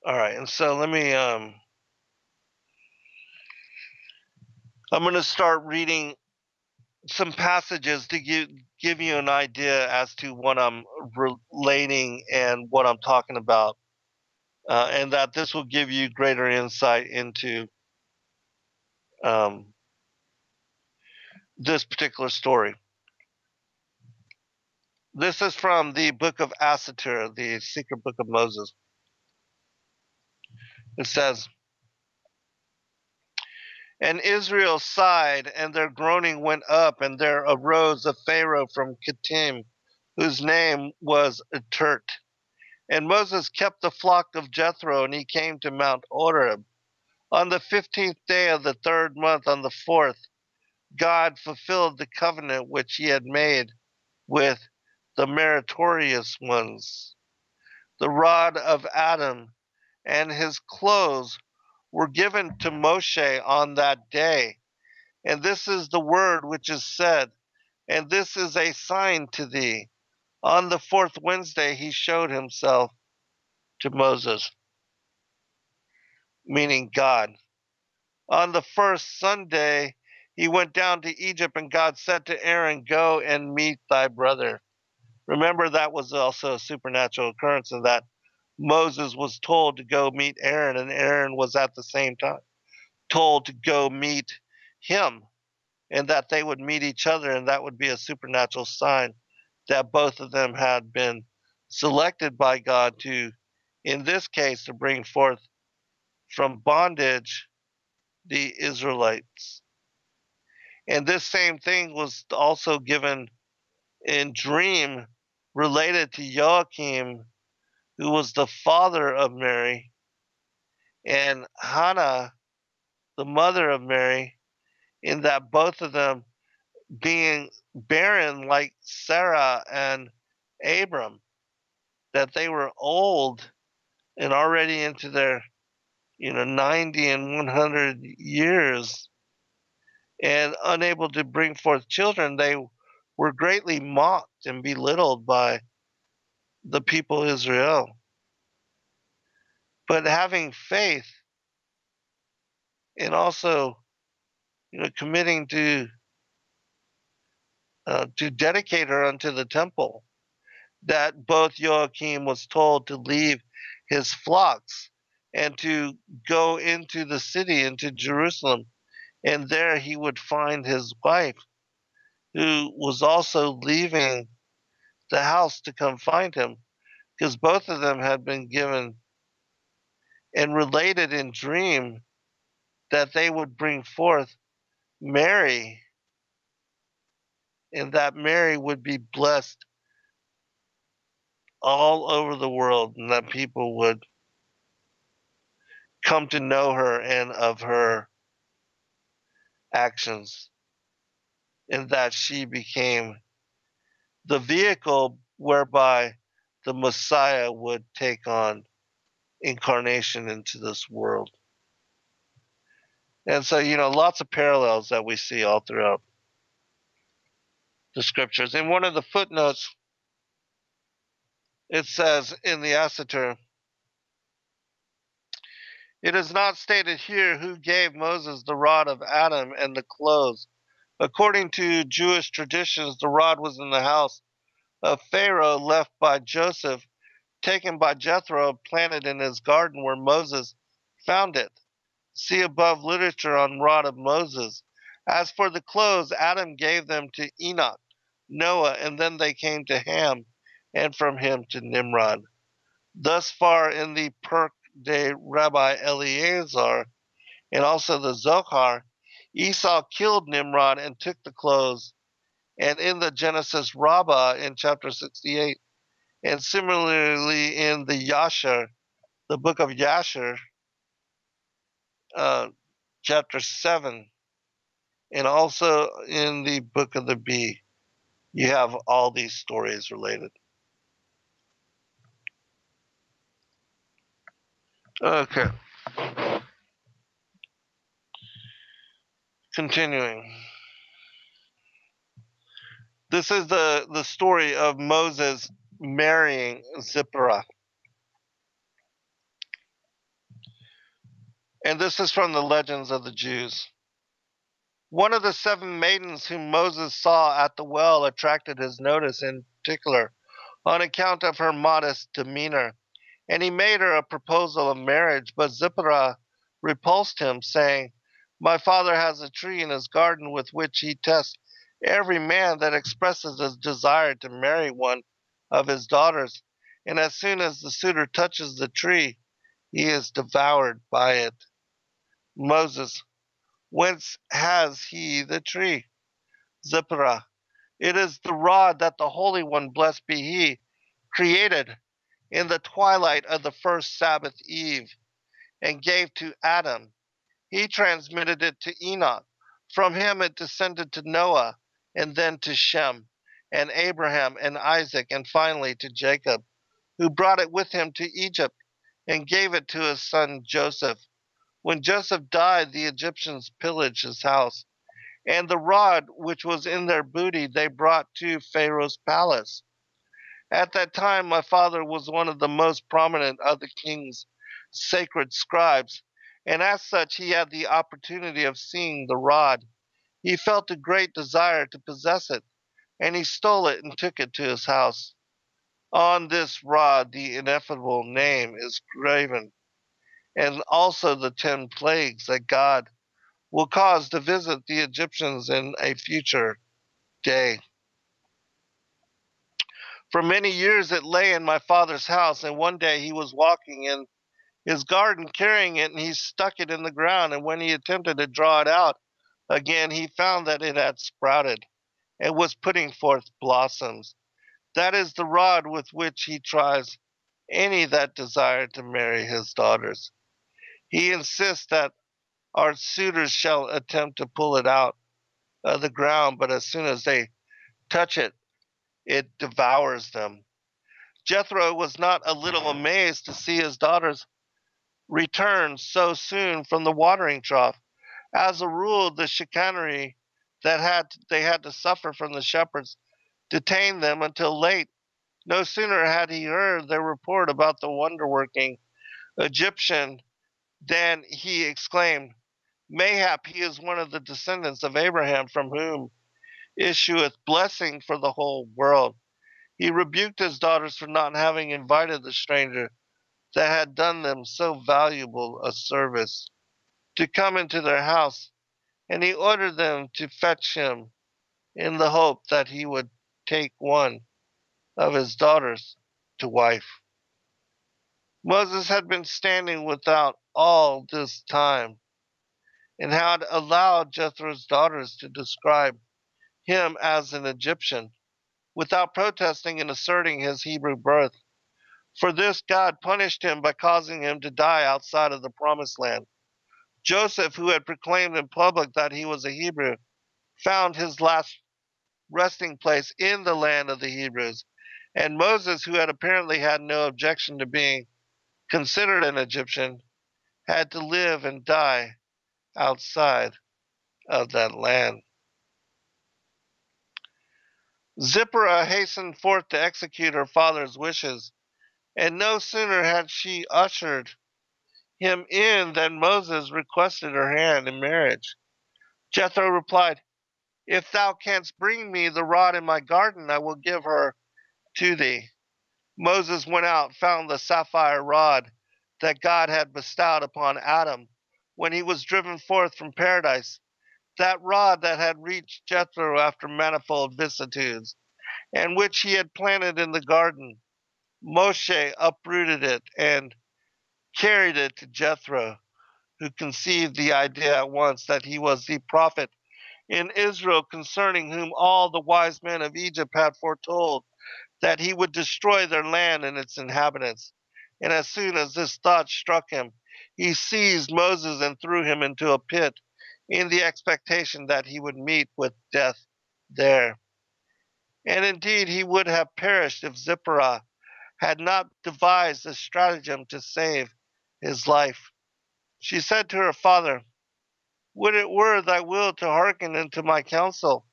All right, and so let me I'm going to start reading some passages to give you an idea as to what I'm relating and what I'm talking about, and that this will give you greater insight into um, this particular story. This is from the book of Asatir, the secret book of Moses. It says, "And Israel sighed, and their groaning went up, and there arose a Pharaoh from Kittim, whose name was Etert. And Moses kept the flock of Jethro, and he came to Mount Horeb. On the 15th day of the third month, on the fourth, God fulfilled the covenant which he had made with the meritorious ones. The rod of Adam and his clothes were given to Moshe on that day. And this is the word which is said, and this is a sign to thee. On the fourth Wednesday he showed himself to Moses," meaning God. "On the first Sunday he went down to Egypt, and God said to Aaron, Go and meet thy brother." Remember, that was also a supernatural occurrence, in that Moses was told to go meet Aaron, and Aaron was at the same time told to go meet him, and that they would meet each other, and that would be a supernatural sign that both of them had been selected by God to, in this case, to bring forth from bondage the Israelites. And this same thing was also given in dream related to Joachim, who was the father of Mary, and Hannah, the mother of Mary, in that both of them being barren like Sarah and Abram, that they were old and already into their 90 and 100 years and unable to bring forth children. They were greatly mocked and belittled by the people of Israel. But having faith and also committing to dedicate her unto the temple, that both Joachim was told to leave his flocks and to go into the city, into Jerusalem, and there he would find his wife, who was also leaving the house to come find him, because both of them had been given and related in dream that they would bring forth Mary, and that Mary would be blessed all over the world, and that people would come to know her and of her actions, and that she became the vehicle whereby the Messiah would take on incarnation into this world. And so, lots of parallels that we see all throughout the scriptures. In one of the footnotes, it says in the Assater, it is not stated here who gave Moses the rod of Adam and the clothes. According to Jewish traditions, the rod was in the house of Pharaoh left by Joseph, taken by Jethro, planted in his garden where Moses found it. See above literature on rod of Moses. As for the clothes, Adam gave them to Enoch, Noah, and then they came to Ham, and from him to Nimrod. Thus far in the Perk de Rabbi Eleazar, and also the Zohar, Esau killed Nimrod and took the clothes. And in the Genesis Rabbah in chapter 68, and similarly in the Yasher, the book of Yasher, chapter 7, and also in the book of the Bee, you have all these stories related. Okay. Continuing. This is the story of Moses marrying Zipporah. And this is from the Legends of the Jews. One of the 7 maidens whom Moses saw at the well attracted his notice in particular on account of her modest demeanor, and he made her a proposal of marriage, but Zipporah repulsed him, saying, "My father has a tree in his garden with which he tests every man that expresses his desire to marry one of his daughters, and as soon as the suitor touches the tree, he is devoured by it." Moses: "Whence has he the tree?" Zipporah: "It is the rod that the Holy One, blessed be he, created in the twilight of the first Sabbath eve, and gave to Adam. He transmitted it to Enoch. From him it descended to Noah, and then to Shem, and Abraham, and Isaac, and finally to Jacob, who brought it with him to Egypt, and gave it to his son Joseph. When Joseph died, the Egyptians pillaged his house, and the rod which was in their booty they brought to Pharaoh's palace. At that time, my father was one of the most prominent of the king's sacred scribes, and as such, he had the opportunity of seeing the rod. He felt a great desire to possess it, and he stole it and took it to his house. On this rod, the ineffable name is graven, and also the 10 plagues that God will cause to visit the Egyptians in a future day. For many years it lay in my father's house, and one day he was walking in his garden carrying it, and he stuck it in the ground, and when he attempted to draw it out again, he found that it had sprouted and was putting forth blossoms. That is the rod with which he tries any that desire to marry his daughters. He insists that our suitors shall attempt to pull it out of the ground, but as soon as they touch it, it devours them. Jethro was not a little amazed to see his daughters return so soon from the watering trough. As a rule, the chicanery they had to suffer from the shepherds detained them until late. No sooner had he heard their report about the wonder-working Egyptian than he exclaimed, "Mayhap he is one of the descendants of Abraham, from whom issueth blessing for the whole world." He rebuked his daughters for not having invited the stranger that had done them so valuable a service to come into their house, and he ordered them to fetch him in the hope that he would take one of his daughters to wife. Moses had been standing without all this time, and had allowed Jethro's daughters to describe him as an Egyptian, without protesting and asserting his Hebrew birth. For this, God punished him by causing him to die outside of the promised land. Joseph, who had proclaimed in public that he was a Hebrew, found his last resting place in the land of the Hebrews, And Moses, who had apparently had no objection to being considered an Egyptian, had to live and die outside of that land. Zipporah hastened forth to execute her father's wishes, and no sooner had she ushered him in than Moses requested her hand in marriage. Jethro replied, "If thou canst bring me the rod in my garden, I will give her to thee." Moses went out, found the sapphire rod that God had bestowed upon Adam when he was driven forth from paradise, that rod that had reached Jethro after manifold vicissitudes, and which he had planted in the garden. Moshe uprooted it and carried it to Jethro, who conceived the idea at once that he was the prophet in Israel concerning whom all the wise men of Egypt had foretold that he would destroy their land and its inhabitants. And as soon as this thought struck him, he seized Moses and threw him into a pit in the expectation that he would meet with death there. And indeed, he would have perished if Zipporah had not devised a stratagem to save his life. She said to her father, "Would it were thy will to hearken unto my counsel!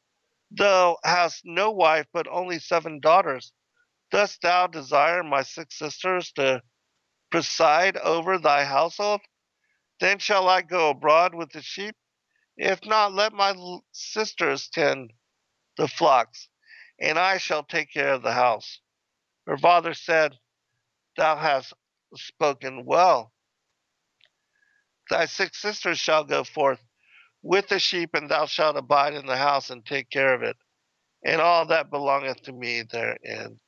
Thou hast no wife, but only 7 daughters. Dost thou desire my 6 sisters to preside over thy household? Then shall I go abroad with the sheep? If not, let my sisters tend the flocks, and I shall take care of the house." Her father said, "Thou hast spoken well. Thy 6 sisters shall go forth with the sheep, and thou shalt abide in the house and take care of it, and all that belongeth to me therein."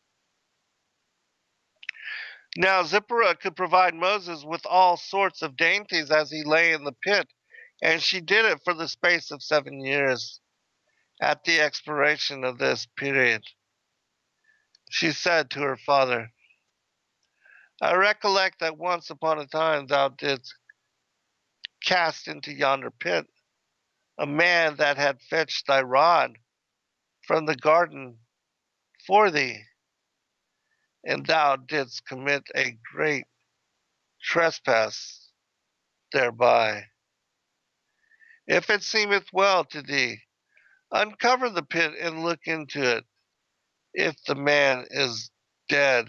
Now Zipporah could provide Moses with all sorts of dainties as he lay in the pit, and she did it for the space of 7 years. At the expiration of this period, she said to her father, "I recollect that once upon a time thou didst cast into yonder pit a man that had fetched thy rod from the garden for thee, and thou didst commit a great trespass thereby. If it seemeth well to thee, uncover the pit and look into it. If the man is dead,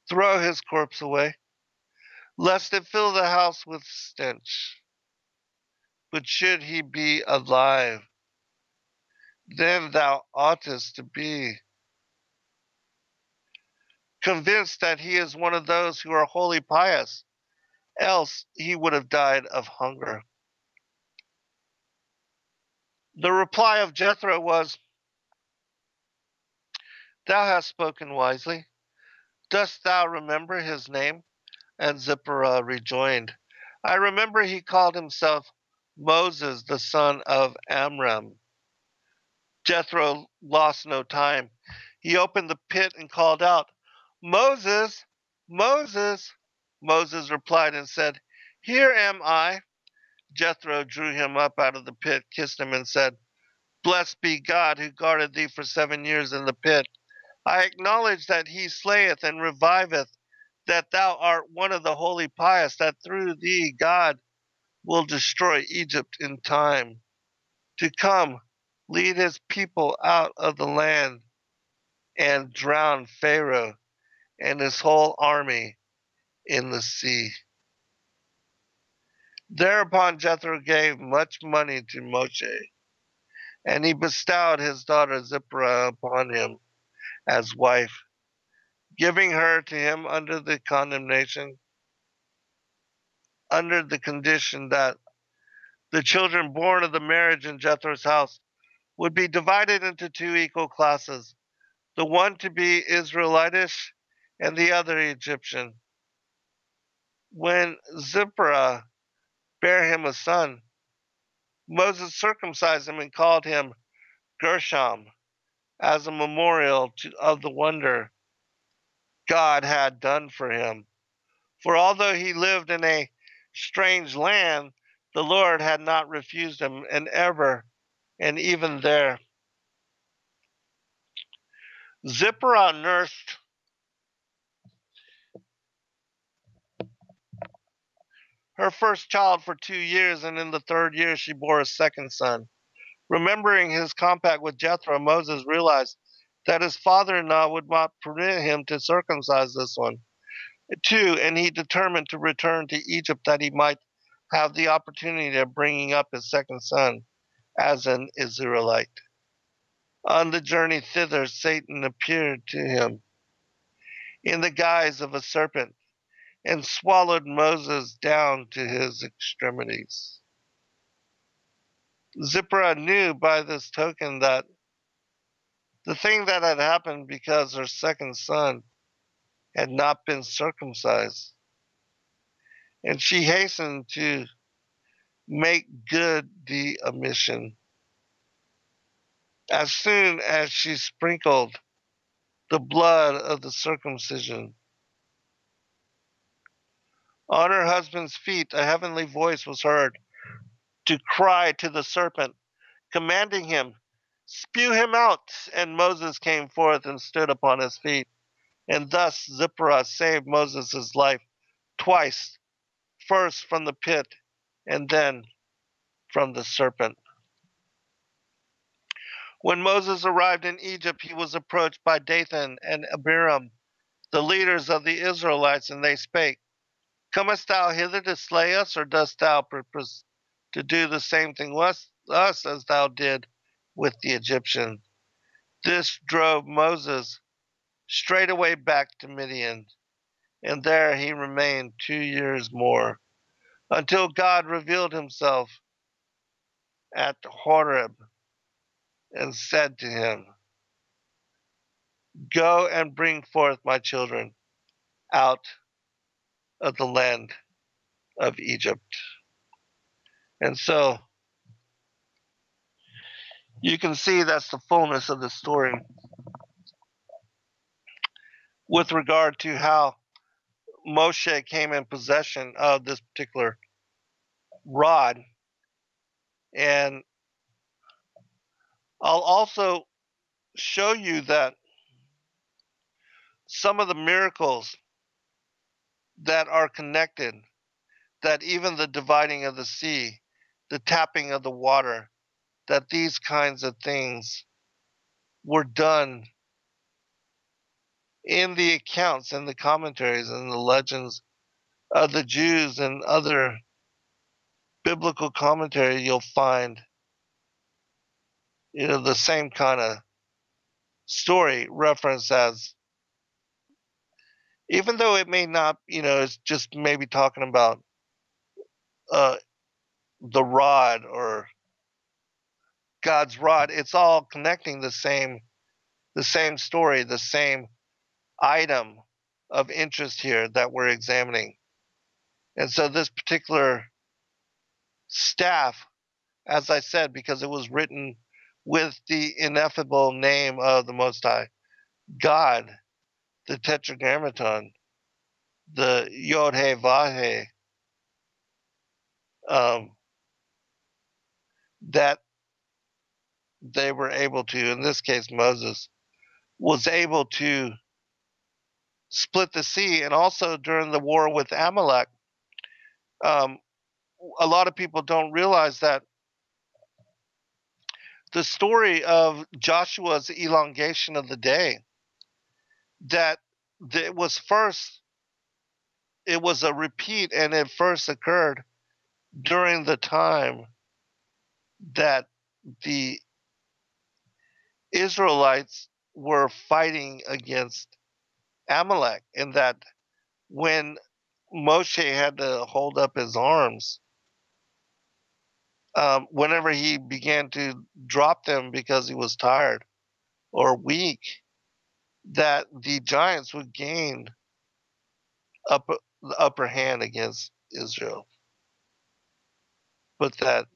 throw his corpse away, lest it fill the house with stench. But should he be alive, then thou oughtest to be convinced that he is one of those who are wholly pious, else he would have died of hunger." The reply of Jethro was, "Thou hast spoken wisely. Dost thou remember his name?" And Zipporah rejoined, "I remember he called himself Moses, the son of Amram." Jethro lost no time. He opened the pit and called out, "Moses, Moses." Moses replied and said, "Here am I." Jethro drew him up out of the pit, kissed him, and said, "Blessed be God who guarded thee for 7 years in the pit. I acknowledge that he slayeth and reviveth, that thou art one of the holy pious, that through thee God will destroy Egypt in time to come, lead his people out of the land, and drown Pharaoh and his whole army in the sea." Thereupon Jethro gave much money to Moshe, and he bestowed his daughter Zipporah upon him as wife, giving her to him under the condition that the children born of the marriage in Jethro's house would be divided into 2 equal classes, the one to be Israelitish and the other Egyptian. When Zipporah bare him a son, Moses circumcised him and called him Gershom, as a memorial of the wonder God had done for him. For although he lived in a strange land, the Lord had not refused him, and even there. Zipporah nursed her first child for 2 years, and in the third year she bore a second son. Remembering his compact with Jethro, Moses realized that his father-in-law would not permit him to circumcise this one, too, and he determined to return to Egypt that he might have the opportunity of bringing up his second son as an Israelite. On the journey thither, Satan appeared to him in the guise of a serpent and swallowed Moses down to his extremities. Zipporah knew by this token that the thing that had happened because her second son had not been circumcised, and she hastened to make good the omission. As soon as she sprinkled the blood of the circumcision on her husband's feet, a heavenly voice was heard to cry to the serpent, commanding him, "Spew him out." And Moses came forth and stood upon his feet. And thus Zipporah saved Moses' life twice, first from the pit and then from the serpent. When Moses arrived in Egypt, he was approached by Dathan and Abiram, the leaders of the Israelites, and they spake, "Comest thou hither to slay us, or dost thou purpose to do the same thing with us as thou did with the Egyptian?" This drove Moses straightway back to Midian, and there he remained 2 years more, until God revealed himself at Horeb and said to him, "Go and bring forth my children out of the land of Egypt." And so you can see that's the fullness of the story with regard to how Moshe came in possession of this particular rod. And I'll also show you that some of the miracles that are connected, that even the dividing of the sea, the tapping of the water, that these kinds of things were done in the accounts and the commentaries and the legends of the Jews and other biblical commentary. You'll find, the same kind of story referenced as, even though it may not, it's just maybe talking about uh, the rod or God's rod. It's all connecting the same story, the same item of interest here that we're examining. And so this particular staff, as I said, because it was written with the ineffable name of the Most High God, the Tetragrammaton, the Yod He Vav He, that they were able to, in this case, Moses was able to split the sea. And also during the war with Amalek, um, a lot of people don't realize that the story of Joshua's elongation of the day, that it was first, it was a repeat, and it first occurred during the time that the Israelites were fighting against Amalek, and that when Moshe had to hold up his arms, whenever he began to drop them because he was tired or weak, that the giants would gain the upper hand against Israel. But that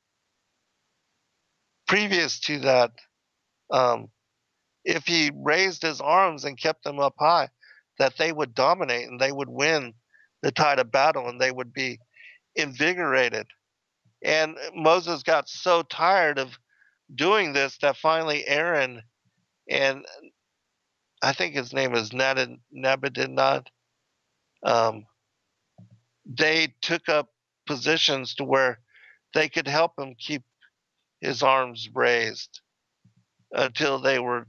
previous to that, if he raised his arms and kept them up high, that they would dominate and they would win the tide of battle and they would be invigorated. And Moses got so tired of doing this that finally Aaron and I think his name is Nabedinad. Um, they took up positions to where they could help him keep his arms raised until they were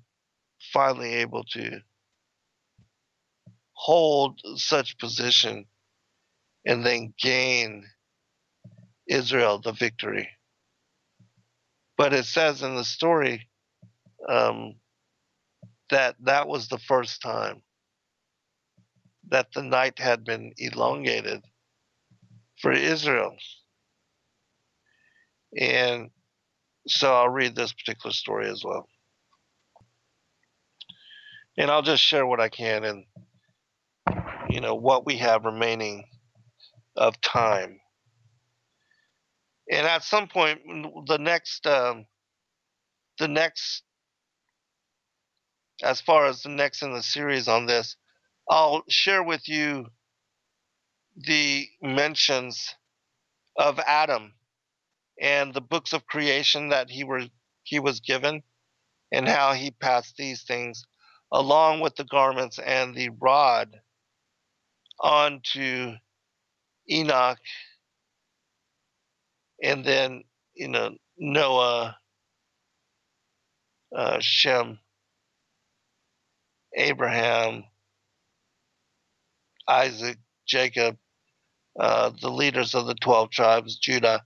finally able to hold such position and then gain Israel the victory. But it says in the story um, that that was the first time that the night had been elongated for Israel. And so I'll read this particular story as well. And I'll just share what I can and what we have remaining of time. And at some point, the next, as far as the next in the series on this, I'll share with you the mentions of Adam and the books of creation that he was given, and how he passed these things along with the garments and the rod on to Enoch, and then Noah, Shem, Abraham, Isaac, Jacob, the leaders of the 12 tribes, Judah.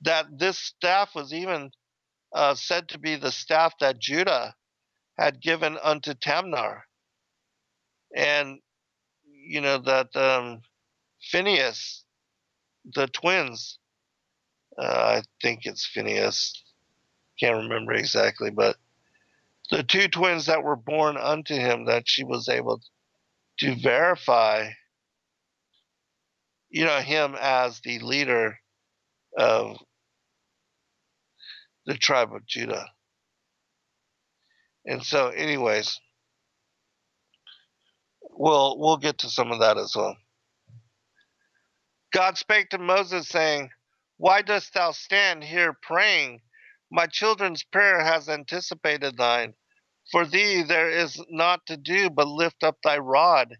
That this staff was even said to be the staff that Judah had given unto Tamar, and that Phineas, the twins, I think it's Phineas, can't remember exactly, but the two twins that were born unto him, that she was able to verify, him as the leader of the tribe of Judah. And so, anyways, we'll get to some of that as well. God spake to Moses, saying, Why dost thou stand here praying? My children's prayer has anticipated thine. For thee there is naught to do but lift up thy rod,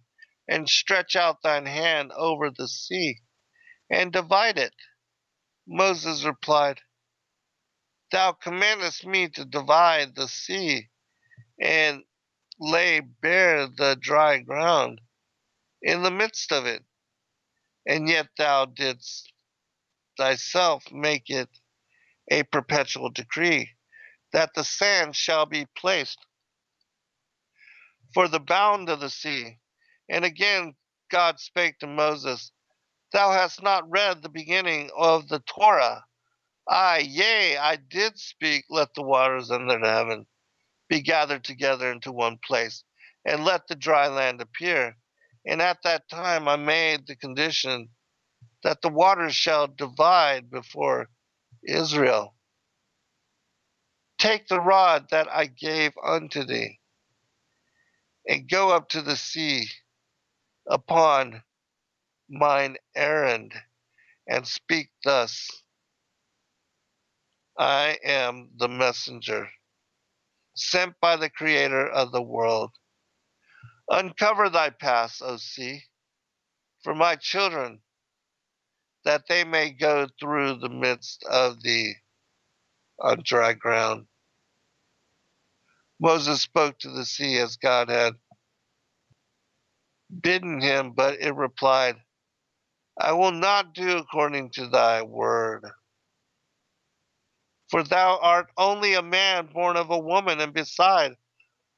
and stretch out thine hand over the sea, and divide it. Moses replied, Thou commandest me to divide the sea, and lay bare the dry ground in the midst of it, and yet thou didst thyself make it a perpetual decree, that the sand shall be placed for the bound of the sea. And again God spake to Moses, Thou hast not read the beginning of the Torah. Yea, I did speak, let the waters under the heaven be gathered together into one place, and let the dry land appear. And at that time I made the condition that the waters shall divide before Israel. Take the rod that I gave unto thee, and go up to the sea upon mine errand, and speak thus, I am the messenger, sent by the Creator of the world. Uncover thy paths, O sea, for my children, that they may go through the midst of thee on dry ground. Moses spoke to the sea as God had bidden him, but it replied, I will not do according to thy word. For thou art only a man born of a woman, and beside,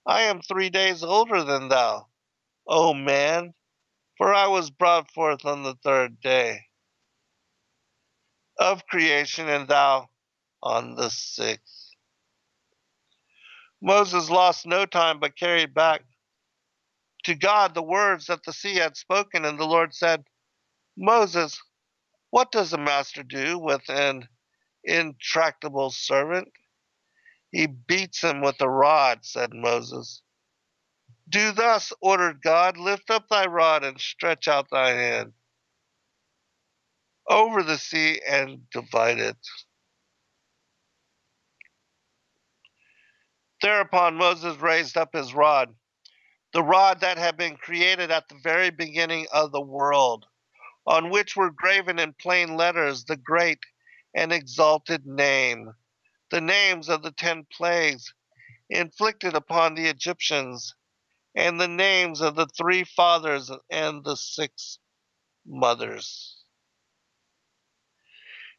I am 3 days older than thou, O man, for I was brought forth on the third day of creation, and thou on the sixth. Moses lost no time, but carried back to God the words that the sea had spoken, and the Lord said, Moses, what does the master do with an intractable servant? He beats him with a rod, said Moses. Do thus, ordered God, lift up thy rod and stretch out thy hand over the sea and divide it. Thereupon Moses raised up his rod the rod that had been created at the very beginning of the world, on which were graven in plain letters the great and exalted name, the names of the 10 plagues inflicted upon the Egyptians, and the names of the 3 fathers and the 6 mothers,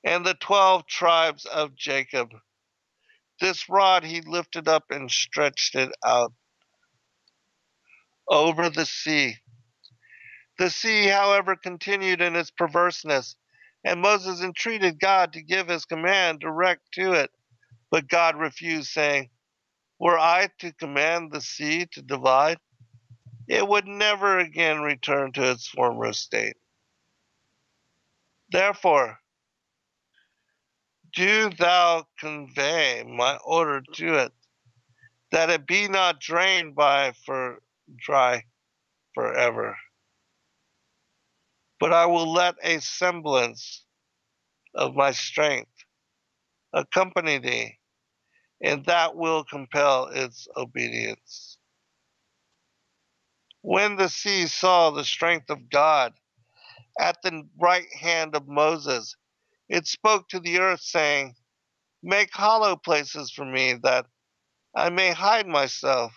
and the 12 tribes of Jacob. This rod he lifted up and stretched it out over the sea. The sea, however, continued in its perverseness, and Moses entreated God to give his command direct to it. But God refused, saying, were I to command the sea to divide, it would never again return to its former state. Therefore, do thou convey my order to it, that it be not drained by for dry forever. But I will let a semblance of my strength accompany thee, and that will compel its obedience. When the sea saw the strength of God at the right hand of Moses, it spoke to the earth, saying, make hollow places for me, that I may hide myself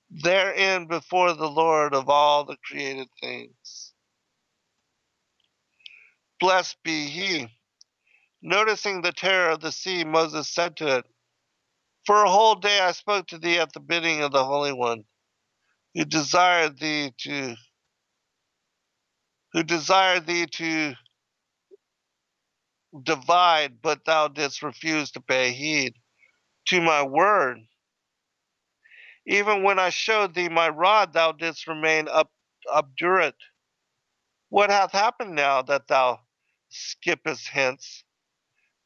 therein before the Lord of all the created things. Blessed be he. Noticing the terror of the sea, Moses said to it, for a whole day I spoke to thee at the bidding of the Holy One, who desired thee to divide, but thou didst refuse to pay heed to my word. Even when I showed thee my rod, thou didst remain obdurate. What hath happened now that thou skippest hence?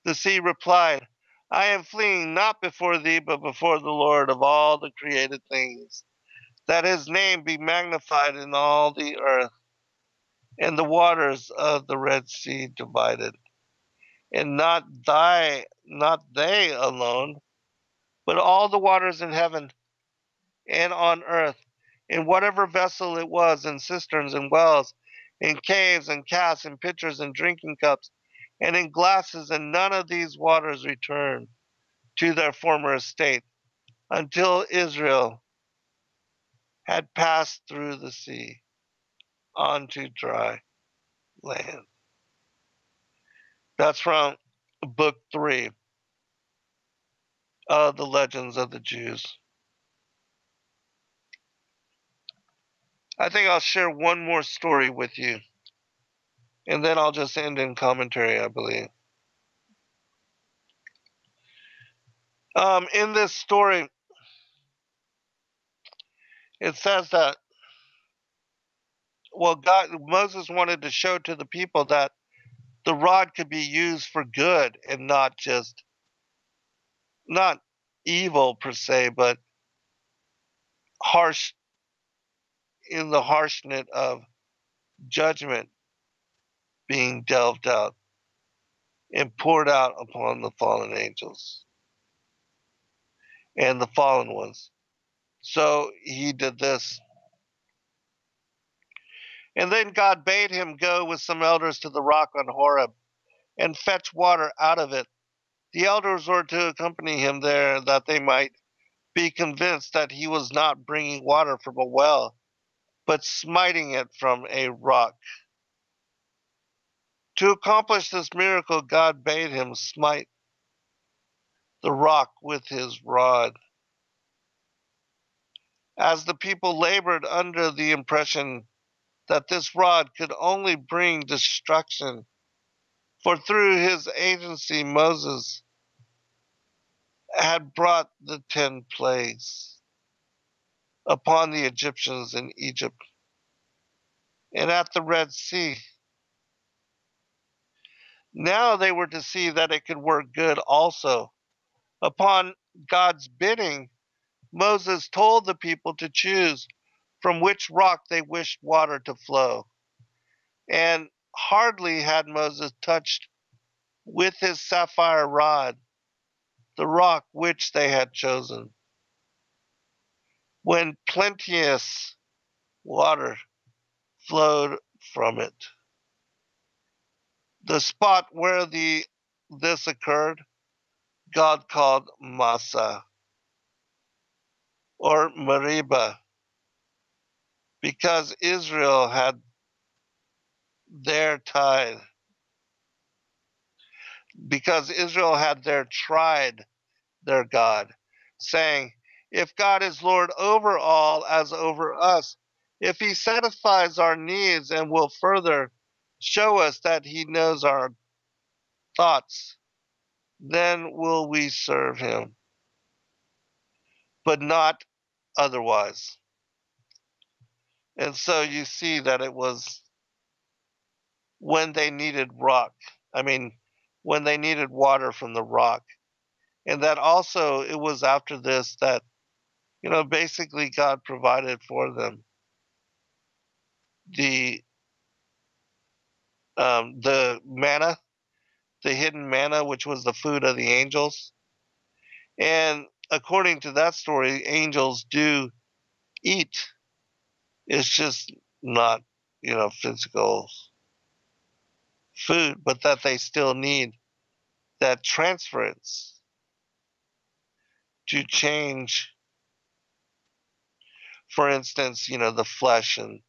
The sea replied, I am fleeing not before thee, but before the Lord of all the created things, that his name be magnified in all the earth. And the waters of the Red Sea divided, and not they alone, but all the waters in heaven and on earth, in whatever vessel it was, in cisterns and wells, in caves and casks, in pitchers and drinking cups, and in glasses, and none of these waters returned to their former estate until Israel had passed through the sea onto dry land. That's from book 3 of the Legends of the Jews. I think I'll share one more story with you, and then I'll just end in commentary, I believe. In this story, it says that, well, Moses wanted to show to the people that the rod could be used for good and not evil per se, but harsh, in the harshness of judgment being delved out and poured out upon the fallen angels and the fallen ones. So he did this. And then God bade him go with some elders to the rock on Horeb and fetch water out of it. The elders were to accompany him there, that they might be convinced that he was not bringing water from a well, but smiting it from a rock. To accomplish this miracle, God bade him smite the rock with his rod. As the people labored under the impression that this rod could only bring destruction, for through his agency Moses had brought the 10 plagues upon the Egyptians in Egypt and at the Red Sea. Now they were to see that it could work good also. Upon God's bidding, Moses told the people to choose from which rock they wished water to flow. And hardly had Moses touched with his sapphire rod the rock which they had chosen, when plenteous water flowed from it. The spot where this occurred, God called Massa or Meribah, because Israel had there tied, because Israel had there tried their God, saying, if God is Lord over all as over us, if he satisfies our needs and will further show us that he knows our thoughts, then will we serve him, but not otherwise. And so you see that it was when they needed rock, I mean, when they needed water from the rock. And that also, it was after this that, basically God provided for them the the manna, the hidden manna, which was the food of the angels. And according to that story, angels do eat. It's just not, physical food, but that they still need that transference to change, for instance, the flesh and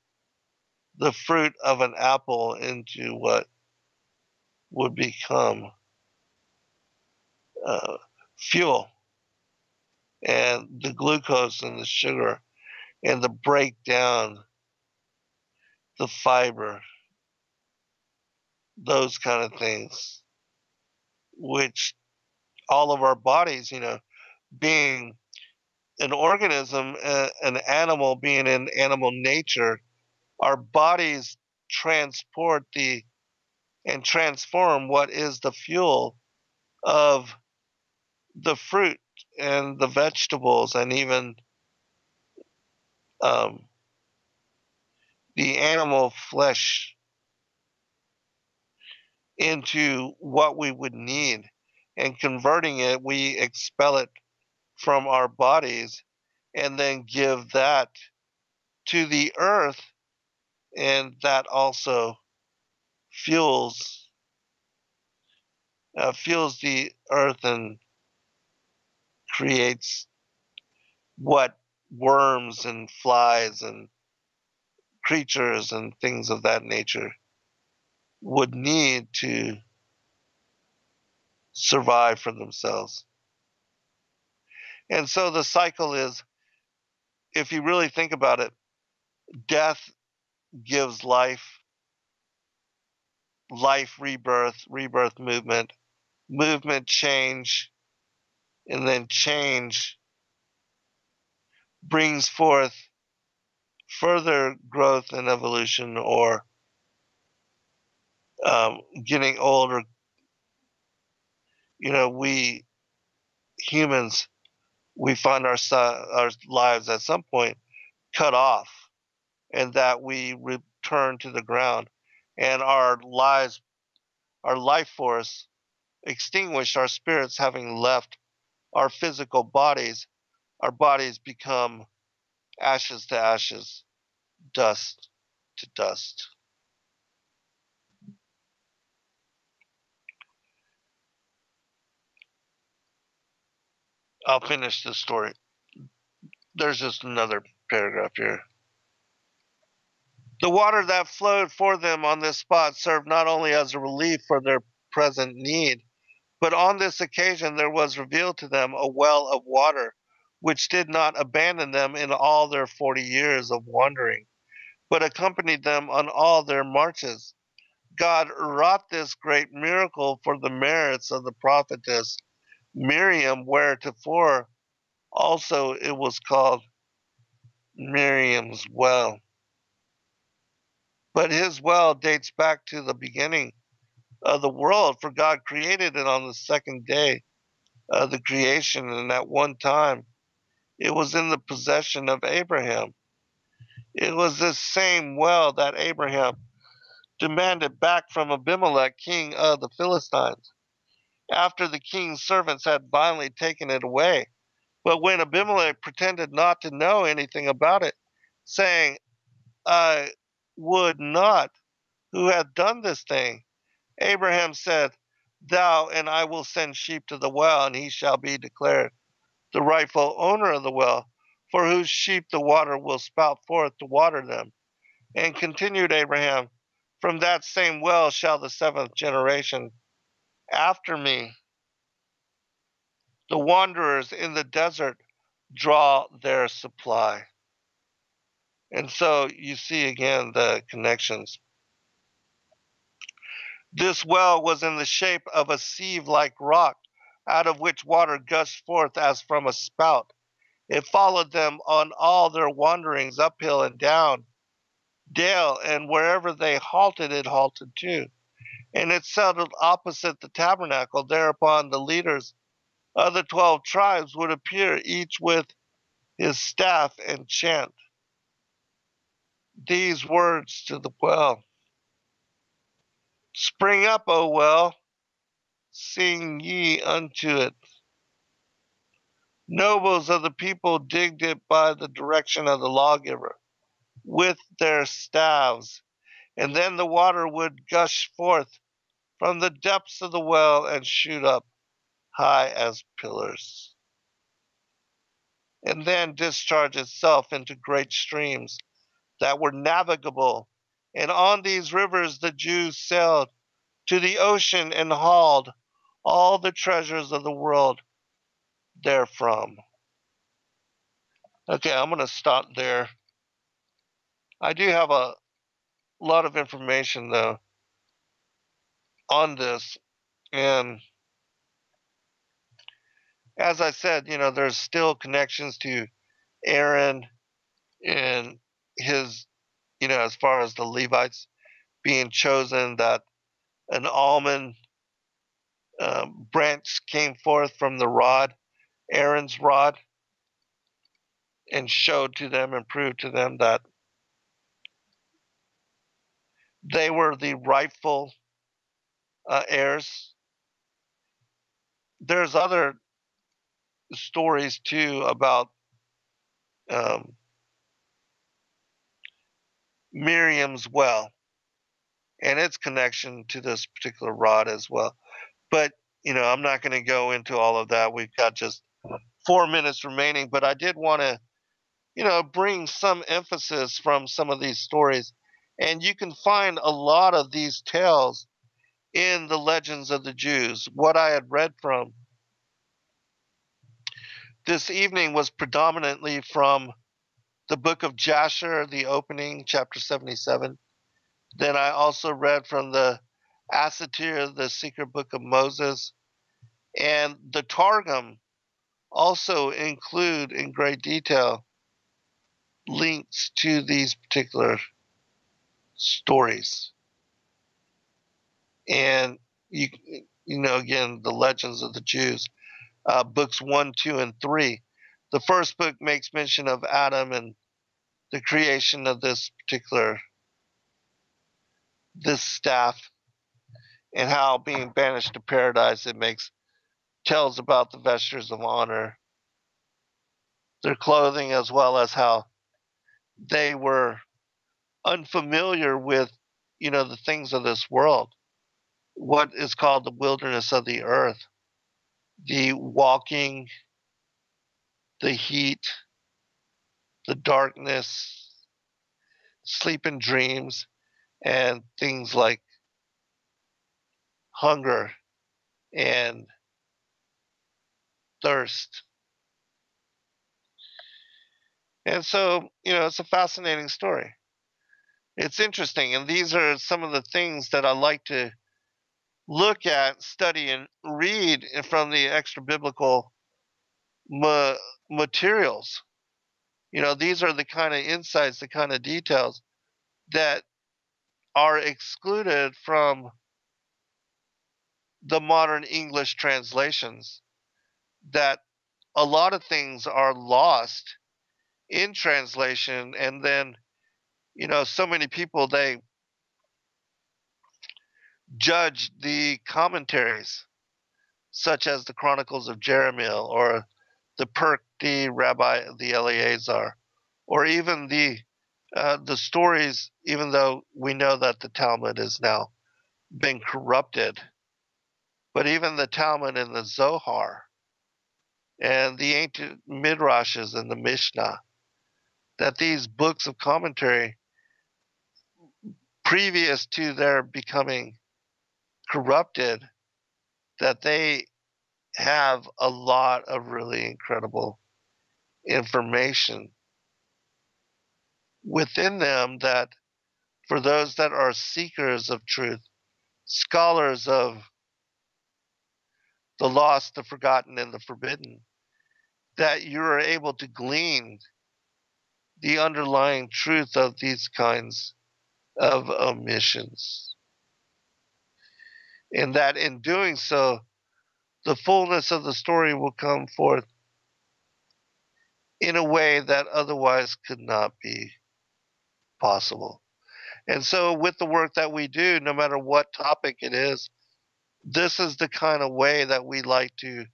the fruit of an apple into what would become uh, fuel, and the glucose and the sugar and the breakdown, the fiber, those kind of things, which all of our bodies, being an organism, an animal, being in animal nature, our bodies transport and transform what is the fuel of the fruit and the vegetables and even um, the animal flesh into what we would need. And converting it, we expel it from our bodies and then give that to the earth, and that also fuels fuels the earth and creates what worms and flies and creatures and things of that nature would need to survive for themselves. And so the cycle is, if you really think about it, death gives life, life rebirth, rebirth movement, movement change, and then change brings forth further growth and evolution, or getting older. We humans, we find our lives at some point cut off, and that we return to the ground, and our life force extinguished, our spirits having left our physical bodies, our bodies become ashes to ashes, dust to dust. I'll finish this story. There's just another paragraph here. The water that flowed for them on this spot served not only as a relief for their present need, but on this occasion there was revealed to them a well of water, which did not abandon them in all their 40 years of wandering, but accompanied them on all their marches. God wrought this great miracle for the merits of the prophetess Miriam, wheretofore also it was called Miriam's well. But his well dates back to the beginning of the world, for God created it on the second day of the creation, and at one time it was in the possession of Abraham. It was this same well that Abraham demanded back from Abimelech, king of the Philistines, after the king's servants had violently taken it away. But when Abimelech pretended not to know anything about it, saying, I would not, who hath done this thing? Abraham said, Thou and I will send sheep to the well, and he shall be declared the rightful owner of the well, for whose sheep the water will spout forth to water them. And continued Abraham, From that same well shall the seventh generation after me, the wanderers in the desert, draw their supply. And so you see again the connections. This well was in the shape of a sieve like rock, out of which water gushed forth as from a spout. It followed them on all their wanderings, uphill and down, dale, and wherever they halted, it halted too. And it settled opposite the tabernacle. Thereupon the leaders of the 12 tribes would appear, each with his staff, and chant these words to the well: Spring up, O well, sing ye unto it. Nobles of the people digged it by the direction of the lawgiver with their staves, and then the water would gush forth from the depths of the well and shoot up high as pillars, and then discharge itself into great streams that were navigable. And on these rivers the Jews sailed to the ocean and hauled all the treasures of the world therefrom. Okay, I'm going to stop there. I do have a lot of information, though, on this. And as I said, there's still connections to Aaron and his, as far as the Levites being chosen, that an almond branch came forth from the rod, Aaron's rod, and showed to them and proved to them that they were the rightful heirs. There's other stories too about um, Miriam's well and its connection to this particular rod as well. But, I'm not going to go into all of that. We've got just 4 minutes remaining, but I did want to, bring some emphasis from some of these stories. And you can find a lot of these tales in the legends of the Jews. What I had read from this evening was predominantly from the book of Jasher, the opening, chapter 77. Then I also read from the Assatir, the secret book of Moses, and the Targum also include in great detail links to these particular stories. And again, the legends of the Jews, books 1, 2, and 3. The first book makes mention of Adam and the creation of this staff, and how being banished to paradise, it tells about the vestures of honor, their clothing, as well as how they were unfamiliar with, the things of this world, what is called the wilderness of the earth, the walking, the heat, the darkness, sleep and dreams, and things like hunger and thirst. And so, it's a fascinating story. It's interesting. And these are some of the things that I like to look at, study, and read from the extra biblical materials. These are the kind of insights, the kind of details that are excluded from the modern English translations, that a lot of things are lost in translation. And then, so many people, they judge the commentaries, such as the Chronicles of Jeremiah or the Perkdi Rabbi, the Eleazar, or even the stories, even though we know that the Talmud has now been corrupted, but even the Talmud and the Zohar and the ancient Midrashes and the Mishnah, that these books of commentary, previous to their becoming corrupted, that they have a lot of really incredible information within them, that for those that are seekers of truth, scholars of the lost, the forgotten, and the forbidden, that you are able to glean the underlying truth of these kinds of omissions. And that in doing so, the fullness of the story will come forth in a way that otherwise could not be possible. And so, with the work that we do, no matter what topic it is, this is the kind of way that we like to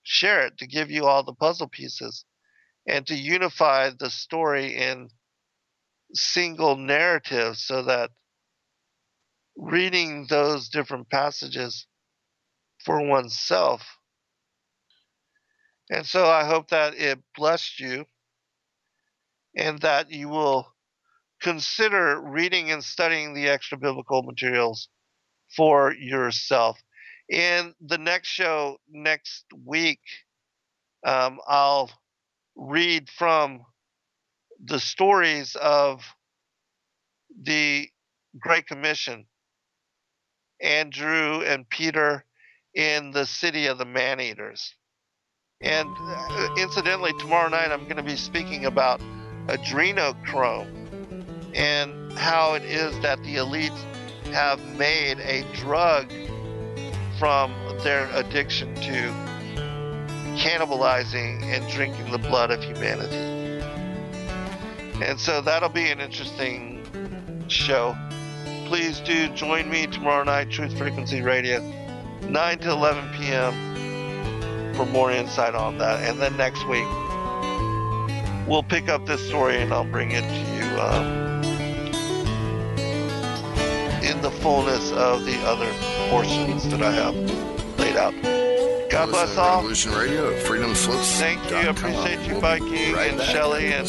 share it, to give you all the puzzle pieces and to unify the story in single narratives, so that reading those different passages for oneself. And so I hope that it blessed you, and that you will consider reading and studying the extra biblical materials for yourself. In the next show next week, I'll read from the stories of the Great Commission, Andrew and Peter in the city of the man-eaters. And incidentally, tomorrow night I'm going to be speaking about adrenochrome and how it is that the elites have made a drug from their addiction to cannibalizing and drinking the blood of humanity. And so that'll be an interesting show. Please do join me tomorrow night, Truth Frequency Radio, 9 to 11 p.m. for more insight on that. And then next week, we'll pick up this story and I'll bring it to you in the fullness of the other portions that I have laid out. God bless all. Revolution Radio at freedomslips.com. Thank you. I appreciate you, Viking and Shelley, and